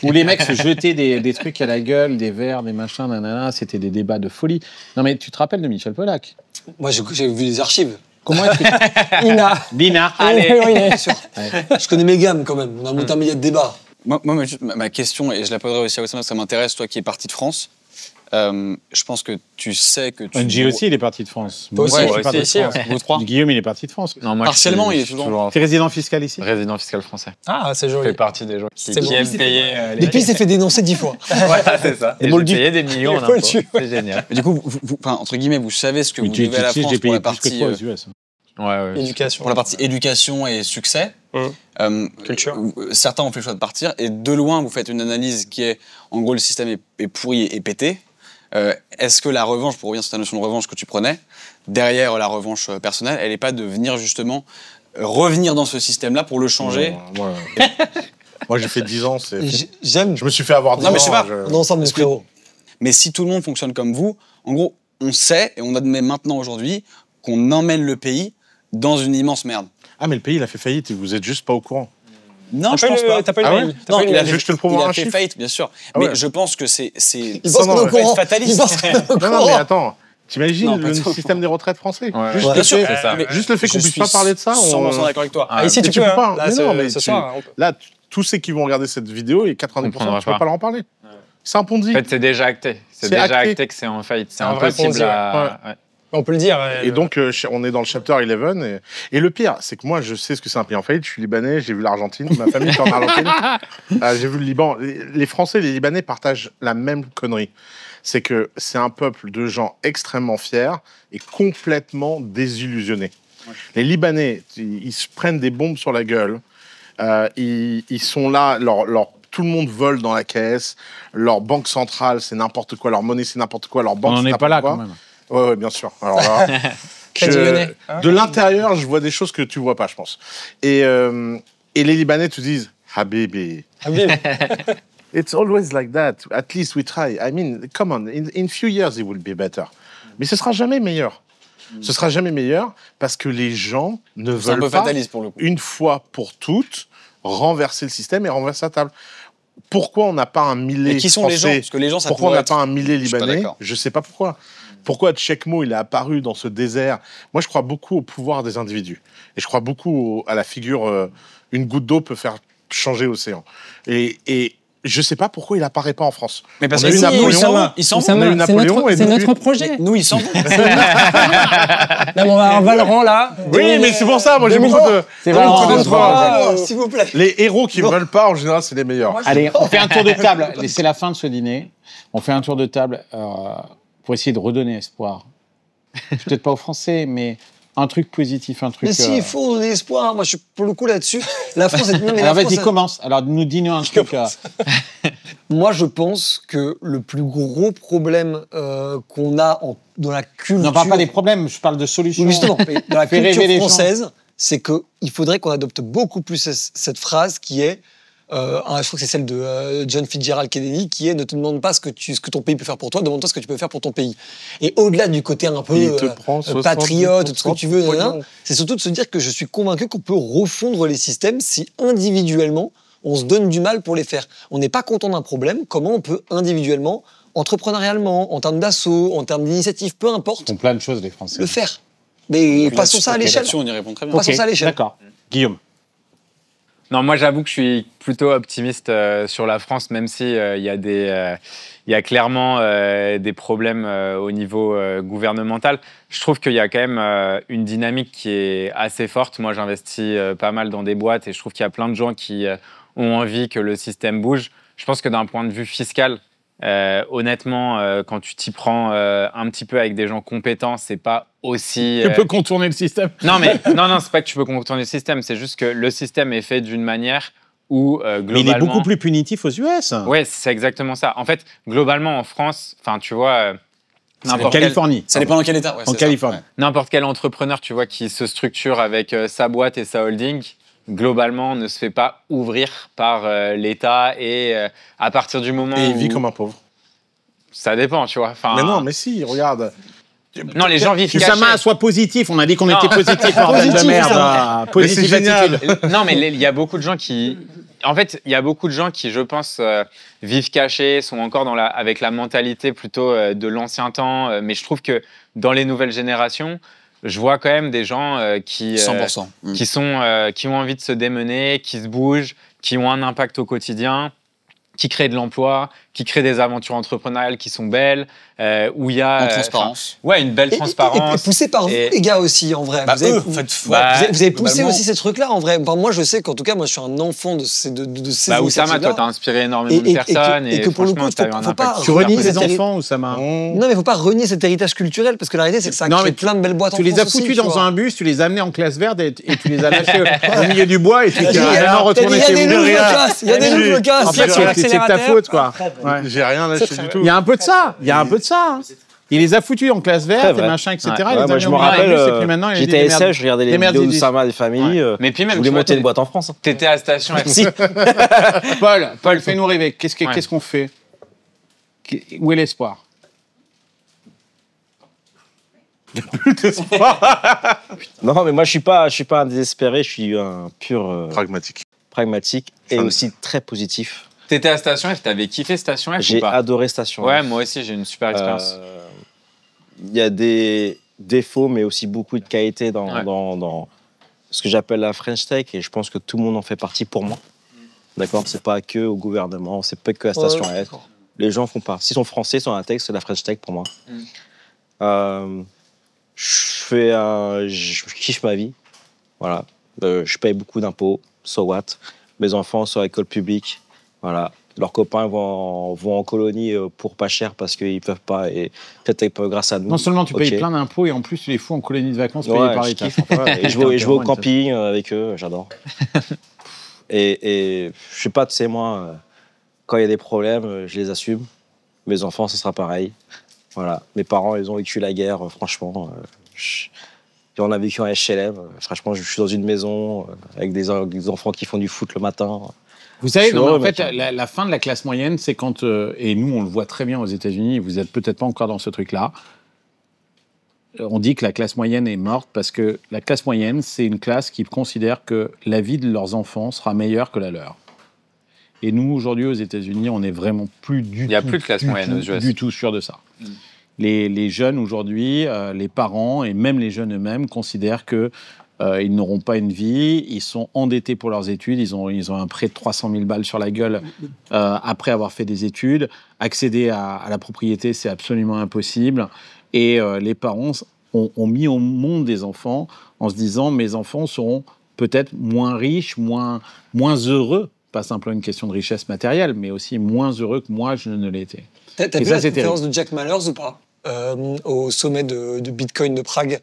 Où les mecs se jetaient des trucs à la gueule, des verres, des machins, nanana, c'était des débats de folie. Non mais tu te rappelles de Michel Polac? Moi j'ai vu les archives. Comment est-ce que... Lina, allez. Oui, bien sûr. Je connais mes gammes quand même, on a monté un millier de débats. Moi ma question, et je la poserai aussi à Oussama, ça m'intéresse, toi qui es parti de France. Je pense que tu sais que tu... Angie aussi, il est parti de France. Toi aussi, vous trois. Guillaume, il est parti de France. Non, moi, partiellement, il est toujours... T'es résident fiscal ici? Résident fiscal français. Ah, c'est joli. Je fais partie des gens qui aiment payer... Depuis, il s'est fait dénoncer 10 fois. Voilà, c'est ça. Et j'ai payé des millions en impôts. C'est génial. Du coup, entre guillemets, vous savez ce que vous devez à la France pour la partie... Éducation. Pour la partie éducation et succès. Culture. Certains ont fait le choix de partir, et de loin, vous faites une analyse qui est, en gros, le système est pourri et pété. Est-ce que la revanche, pour revenir sur ta notion de revanche que tu prenais, derrière la revanche personnelle, elle n'est pas de venir justement revenir dans ce système-là pour le changer? Moi, j'ai fait 10 ans. J'aime. Je me suis fait avoir 10 ans. Non, mais je sais pas. On est ensemble, mon frérot. Mais si tout le monde fonctionne comme vous, en gros, on sait et on admet maintenant aujourd'hui qu'on emmène le pays dans une immense merde. Ah, mais le pays, il a fait faillite et vous êtes juste pas au courant. Non, je pense pas. T'as pas eu le mail? Non, il a fait faillite, bien sûr. Ah mais ouais. je pense que c'est Il pense qu'on est au courant. fataliste. Non, mais attends. T'imagines le système des retraites français? Bien sûr, c'est ça. Juste le fait qu'on puisse pas parler de ça. 100% d'accord avec toi. Ici, tu peux pas. Là, tous ceux qui vont regarder cette vidéo, et 90%, tu peux pas leur en parler. C'est un Ponzi. En fait, c'est déjà acté. C'est déjà acté que c'est en faillite. C'est impossible à... On peut le dire. Et donc, on est dans le chapter 11. Et le pire, c'est que moi, je sais ce que c'est un pays en faillite. Je suis libanais, j'ai vu l'Argentine. Ma famille est en Argentine. J'ai vu le Liban. Les Français et les Libanais partagent la même connerie. C'est que c'est un peuple de gens extrêmement fiers et complètement désillusionnés. Les Libanais, ils se prennent des bombes sur la gueule. Ils sont là, tout le monde vole dans la caisse. Leur banque centrale, c'est n'importe quoi. Leur monnaie, c'est n'importe quoi. Leur banque, on n'en est pas là, quand même. Ouais, bien sûr. Alors là, de l'intérieur, je vois des choses que tu vois pas, je pense. Et les Libanais te disent, Habibi. It's always like that. At least we try. I mean, come on. In few years, it will be better. Mais ce sera jamais meilleur. Ce sera jamais meilleur parce que les gens ne veulent pas, fataliste pour le coup. une fois pour toutes, renverser le système et renverser la table. Pourquoi on n'a pas un Millet qui sont français, les gens? Parce que les gens, ça pourquoi on pourrait n'a pas un Millet Je suis pas libanais? d'accord. Je sais pas pourquoi. Pourquoi Tchekmo, il est apparu dans ce désert? Moi, je crois beaucoup au pouvoir des individus. Et je crois beaucoup à la figure une goutte d'eau peut faire changer l'océan. Et je sais pas pourquoi il apparaît pas en France. Mais parce On a que eu si, Napoléon, ils s'en vont. on a eu Napoléon et C'est depuis- notre projet. Nous, ils s'en vont. Non, mais on va Valorant là. Oui, mais c'est pour ça, moi j'ai beaucoup de... C'est beaucoup Valorant, d'espoir. S'il vous plaît. Les héros qui ne veulent pas, en général, c'est les meilleurs. Allez, on fait un tour de table. C'est la fin de ce dîner. On fait un tour de table pour essayer de redonner espoir. Peut-être pas aux Français, mais un truc positif, un truc... Mais si, il faut donner espoir. Moi, je suis pour le coup là-dessus. La France est... Non, mais la Alors vas-y, France, commence. Alors nous dis-nous un truc... Moi, je pense que le plus gros problème qu'on a dans la culture... Non, parle pas des problèmes, je parle de solutions. Oui, justement, mais dans la Fais rêver les culture gens. française, c'est qu'il faudrait qu'on adopte beaucoup plus cette phrase qui est... je crois que c'est celle de John Fitzgerald Kennedy, qui est « Ne te demande pas ce que ton pays peut faire pour toi, demande-toi ce que tu peux faire pour ton pays ». Et au-delà du côté un peu Il te prend 70% patriote, tout ce que tu veux, pognon. c'est surtout de se dire que je suis convaincu qu'on peut refondre les systèmes si individuellement, on se donne du mal pour les faire. On n'est pas content d'un problème, comment on peut individuellement, entrepreneurialement, en termes d'assaut, en termes d'initiative, peu importe, Ils font plein de choses, les Français. le faire. Mais passons ça à l'échelle. Là-dessus, on y répond très bien. Passons ça à l'échelle. D'accord. Guillaume. Non, moi j'avoue que je suis plutôt optimiste sur la France, même si il y a clairement des problèmes au niveau gouvernemental. Je trouve qu'il y a quand même une dynamique qui est assez forte. Moi, j'investis pas mal dans des boîtes et je trouve qu'il y a plein de gens qui ont envie que le système bouge. Je pense que d'un point de vue fiscal, honnêtement, quand tu t'y prends un petit peu avec des gens compétents, c'est pas aussi... Tu peux contourner le système. Non, mais non, c'est pas que tu peux contourner le système, c'est juste que le système est fait d'une manière où globalement... Mais il est beaucoup plus punitif aux US. Oui, c'est exactement ça. En fait, globalement, en France, enfin, tu vois... En Californie. Ça dépend dans quel état. Ouais, En Californie. N'importe quel entrepreneur, tu vois, qui se structure avec sa boîte et sa holding, globalement, ne se fait pas ouvrir par l'État et à partir du moment Et il où... vit comme un pauvre. Ça dépend, tu vois. Enfin, Mais non, mais si, regarde. Non, les gens vivent cachés. Oussama, sois positif. On a dit qu'on était positif, bordel de Positif, merde. ça. Positif Mais c'est génial. attitude. Non, mais il y a beaucoup de gens qui... En fait, il y a beaucoup de gens qui, je pense, vivent cachés, sont encore avec la mentalité plutôt de l'ancien temps. Mais je trouve que dans les nouvelles générations, je vois quand même des gens qui 100%. qui ont envie de se démener, qui se bougent, qui ont un impact au quotidien, qui créent de l'emploi, qui créent des aventures entrepreneuriales qui sont belles, où il y a... En transparence. Ouais, une belle transparence. Et poussé par vous, les gars, aussi, en vrai. Bah, vous avez, eux, en fait, vous avez poussé globalement- aussi ces trucs-là, en vrai. Enfin, moi, je sais qu'en tout cas, moi, je suis un enfant de ces Bah, Oussama, toi, t'as inspiré énormément de personnes et que pour le franchement, coup, t'as eu un faut pas impact. Tu renier renies cet les héri- enfants, Oussama. Non, mais il ne faut pas renier cet héritage culturel, parce que la réalité, c'est que ça a Non, créé mais plein de belles boîtes en Tu les as France aussi, foutus tu dans vois. un bus, tu les as amenés en classe verte et tu les as lâchés au milieu du bois et tu T'as dit, t'es il y a maintenant retourné il y a chez des vous. loups, je me casse. Il y a des loups, je me En casse. fait, c'est de ta faute, quoi. Ouais. J'ai rien lâché du tout. Il y a un peu de ça. Il y a un peu de ça. hein. Il les a foutus en classe verte Très et vrai. machin, etc. Ouais. Il les Ouais, a moi, mis je au me milieu du rappelle, bus, et puis maintenant, il a dit j'étais des à merdes. SL, je regardais les Des merdes vidéos d'Idiot. d'Oussama des familles. Mais puis même, je tu voulais vois, monter une boîte en France. T'étais à Station Merci. Paul, fais-nous rêver. Qu'est-ce qu'on fait Où est l'espoir? Non, mais moi, je suis pas un désespéré, je suis un pur Pragmatique. et aussi très positif. T'étais à Station F, t'avais kiffé Station F ou J'ai pas? adoré Station F. Ouais, moi aussi, j'ai une super expérience. Il y a des défauts, mais aussi beaucoup de qualité dans, Ouais. dans ce que j'appelle la French Tech, et je pense que tout le monde en fait partie pour moi. D'accord? C'est pas que au gouvernement, c'est pas que à Station F. Les gens font part. S'ils sont français, sont un texte, c'est la French Tech pour moi. Je kiffe ma vie. Voilà. Je paye beaucoup d'impôts. So what? Mes enfants sont à l'école publique. Voilà. Leurs copains vont en colonie pour pas cher parce qu'ils peuvent pas. Et peut-être grâce à nous. Non seulement tu payes Ok. plein d'impôts et en plus tu les fous en colonie de vacances payée Ouais, par je l'État. kiffe. Ouais, et je vais au camping avec eux, j'adore. et je sais pas, tu sais, moi, quand il y a des problèmes, je les assume. Mes enfants, ce sera pareil. Voilà. Mes parents, ils ont vécu la guerre, franchement. Et on a vécu en HLM. Franchement, je suis dans une maison avec des enfants qui font du foot le matin. Vous savez, Je suis non, mais heureux, en fait, mec. la fin de la classe moyenne, c'est quand, et nous on le voit très bien aux États-Unis, vous êtes peut-être pas encore dans ce truc-là, on dit que la classe moyenne est morte parce que la classe moyenne, c'est une classe qui considère que la vie de leurs enfants sera meilleure que la leur. Et nous, aujourd'hui, aux États-Unis, on n'est vraiment plus du tout... Il n'y a plus de classe moyenne aux US. Du tout sûr de ça. Les jeunes, aujourd'hui, les parents et même les jeunes eux-mêmes considèrent que ils n'auront pas une vie, ils sont endettés pour leurs études, ils ont un prêt de 300 000 balles sur la gueule après avoir fait des études. Accéder à la propriété, c'est absolument impossible. Et les parents ont mis au monde des enfants en se disant « mes enfants seront peut-être moins riches, moins heureux ». Pas simplement une question de richesse matérielle, mais aussi moins heureux que moi, je ne l'ai été. T'as vu la conférence de Jack Mallers ou pas au sommet de Bitcoin de Prague?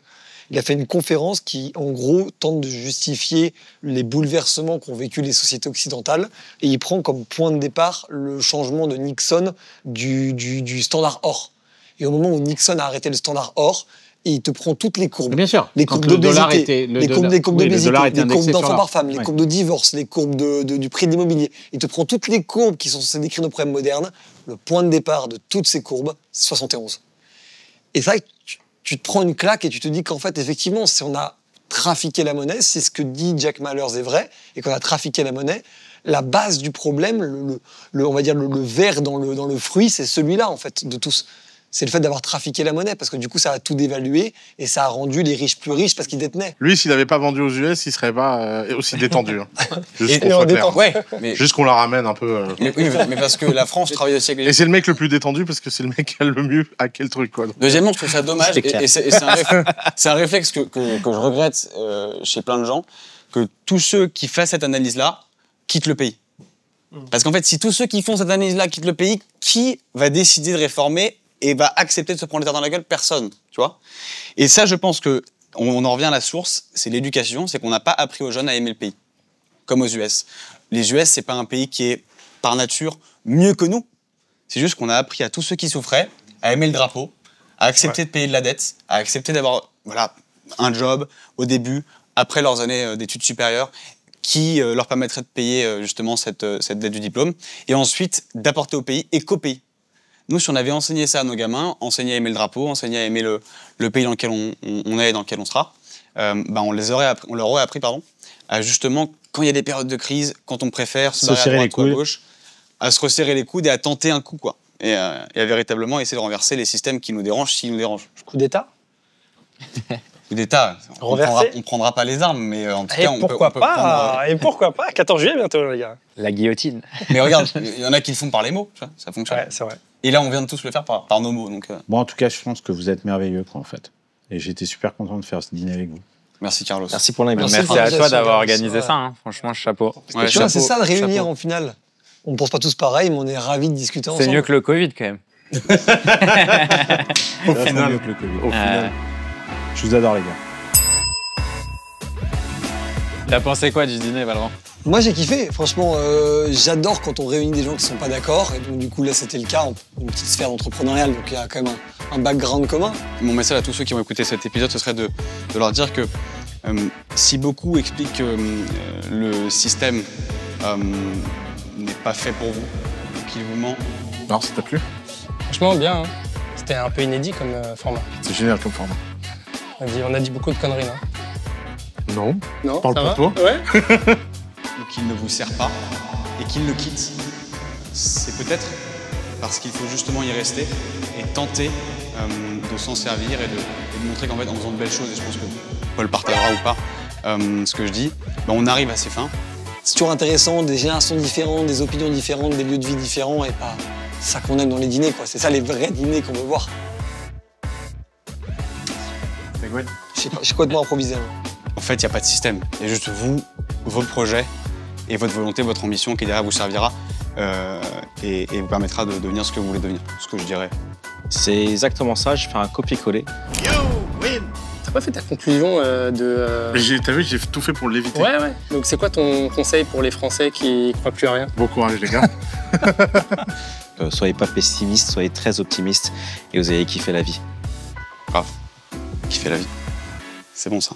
Il a fait une conférence qui, en gros, tente de justifier les bouleversements qu'ont vécu les sociétés occidentales. Et il prend comme point de départ le changement de Nixon du standard or. Et au moment où Nixon a arrêté le standard or, il te prend toutes les courbes. Bien sûr. Les courbes d'obésité, les courbes d'obésité, les courbes d'enfants par femme, les courbes de divorce, les courbes du prix de l'immobilier. Il te prend toutes les courbes qui sont censées décrire nos problèmes modernes. Le point de départ de toutes ces courbes, c'est 71. Et ça, tu te prends une claque et tu te dis qu'en fait, effectivement, si on a trafiqué la monnaie, c'est ce que dit Jack Mallers est vrai, et qu'on a trafiqué la monnaie, la base du problème, on va dire le ver dans le fruit, c'est celui-là, en fait, de tous. C'est le fait d'avoir trafiqué la monnaie, parce que du coup, ça a tout dévalué et ça a rendu les riches plus riches parce qu'ils détenaient. Lui, s'il n'avait pas vendu aux US, il serait pas aussi détendu. Hein. Juste qu'on la ramène un peu. Mais parce que la France travaille aussi avec les... Et c'est le mec le plus détendu parce que c'est le mec qui a le mieux hacké le truc. Quoi. Deuxièmement, je trouve ça dommage, et c'est un réflexe que je regrette chez plein de gens, que tous ceux qui font cette analyse-là quittent le pays. Parce qu'en fait, si tous ceux qui font cette analyse-là quittent le pays, qui va décider de réformer et va accepter de se prendre les terres dans la gueule? Personne, tu vois. Et ça, je pense que on en revient à la source, c'est l'éducation, c'est qu'on n'a pas appris aux jeunes à aimer le pays, comme aux US. Les US, c'est pas un pays qui est, par nature, mieux que nous. C'est juste qu'on a appris à tous ceux qui souffraient à aimer le drapeau, à accepter de payer de la dette, à accepter d'avoir un job au début, après leurs années d'études supérieures, qui leur permettrait de payer justement cette dette du diplôme, et ensuite d'apporter au pays et qu'au pays. Nous, si on avait enseigné ça à nos gamins, enseigné à aimer le drapeau, enseigné à aimer le pays dans lequel on est et dans lequel on sera, on leur aurait appris à justement, quand il y a des périodes de crise, quand on préfère se barrer à droite ou à gauche, à se resserrer les coudes et à tenter un coup, quoi. Et à véritablement essayer de renverser les systèmes qui nous dérangent, s'ils nous dérangent. Coup d'État? Coup d'État, on prendra pas les armes, mais en tout cas, on peut prendre... Et pourquoi pas 14 juillet bientôt, les gars. La guillotine. Mais regarde, il y en a qui le font par les mots, tu vois, ça fonctionne. Ouais, c'est vrai. Et là, on vient de tous le faire par nos mots. Donc, Bon, en tout cas, je pense que vous êtes merveilleux, quoi, en fait. Et j'étais super content de faire ce dîner avec vous. Merci, Carlos. Merci pour l'invitation. Merci à toi d'avoir organisé ça. Hein. Franchement, chapeau. Ouais, c'est ça de réunir en finale. On ne pense pas tous pareil, mais on est ravis de discuter ensemble. C'est mieux que le Covid, quand même. Au final. Mieux que le Covid. Au final. Je vous adore, les gars. T'as pensé quoi du dîner, Valran? Moi, j'ai kiffé. Franchement, j'adore quand on réunit des gens qui ne sont pas d'accord. Et donc, du coup, là, c'était le cas. Une petite sphère d'entrepreneurial, donc il y a quand même un background commun. Mon message à tous ceux qui vont écouter cet épisode, ce serait de leur dire que si beaucoup expliquent que le système n'est pas fait pour vous, qu'il vous ment... Non, ça t'a plu? Franchement, bien. Hein. C'était un peu inédit comme format. C'est génial comme format. On a dit beaucoup de conneries, là. Non. Non, parle pour toi. Ouais. Ou qu'il ne vous sert pas et qu'il le quitte, c'est peut-être parce qu'il faut justement y rester et tenter de s'en servir et de montrer qu'en fait, en faisant de belles choses, et je pense que Paul partagera ou pas ce que je dis, on arrive à ses fins. C'est toujours intéressant, des générations différentes, des opinions différentes, des lieux de vie différents, et pas ça qu'on aime dans les dîners, quoi. C'est ça les vrais dîners qu'on veut voir. C'est quoi? Je sais pas, je suis complètement improvisé. Hein. En fait, il n'y a pas de système. Il y a juste vous, vos projets et votre volonté, votre ambition qui derrière vous servira et vous permettra de devenir ce que vous voulez devenir, ce que je dirais. C'est exactement ça, je fais un copier-coller. T'as pas fait ta conclusion T'as vu, j'ai tout fait pour l'éviter. Ouais. Donc c'est quoi ton conseil pour les Français qui croient plus à rien? Bon courage les gars. Soyez pas pessimistes, soyez très optimistes et vous allez kiffer la vie. Grave, kiffer la vie. C'est bon ça.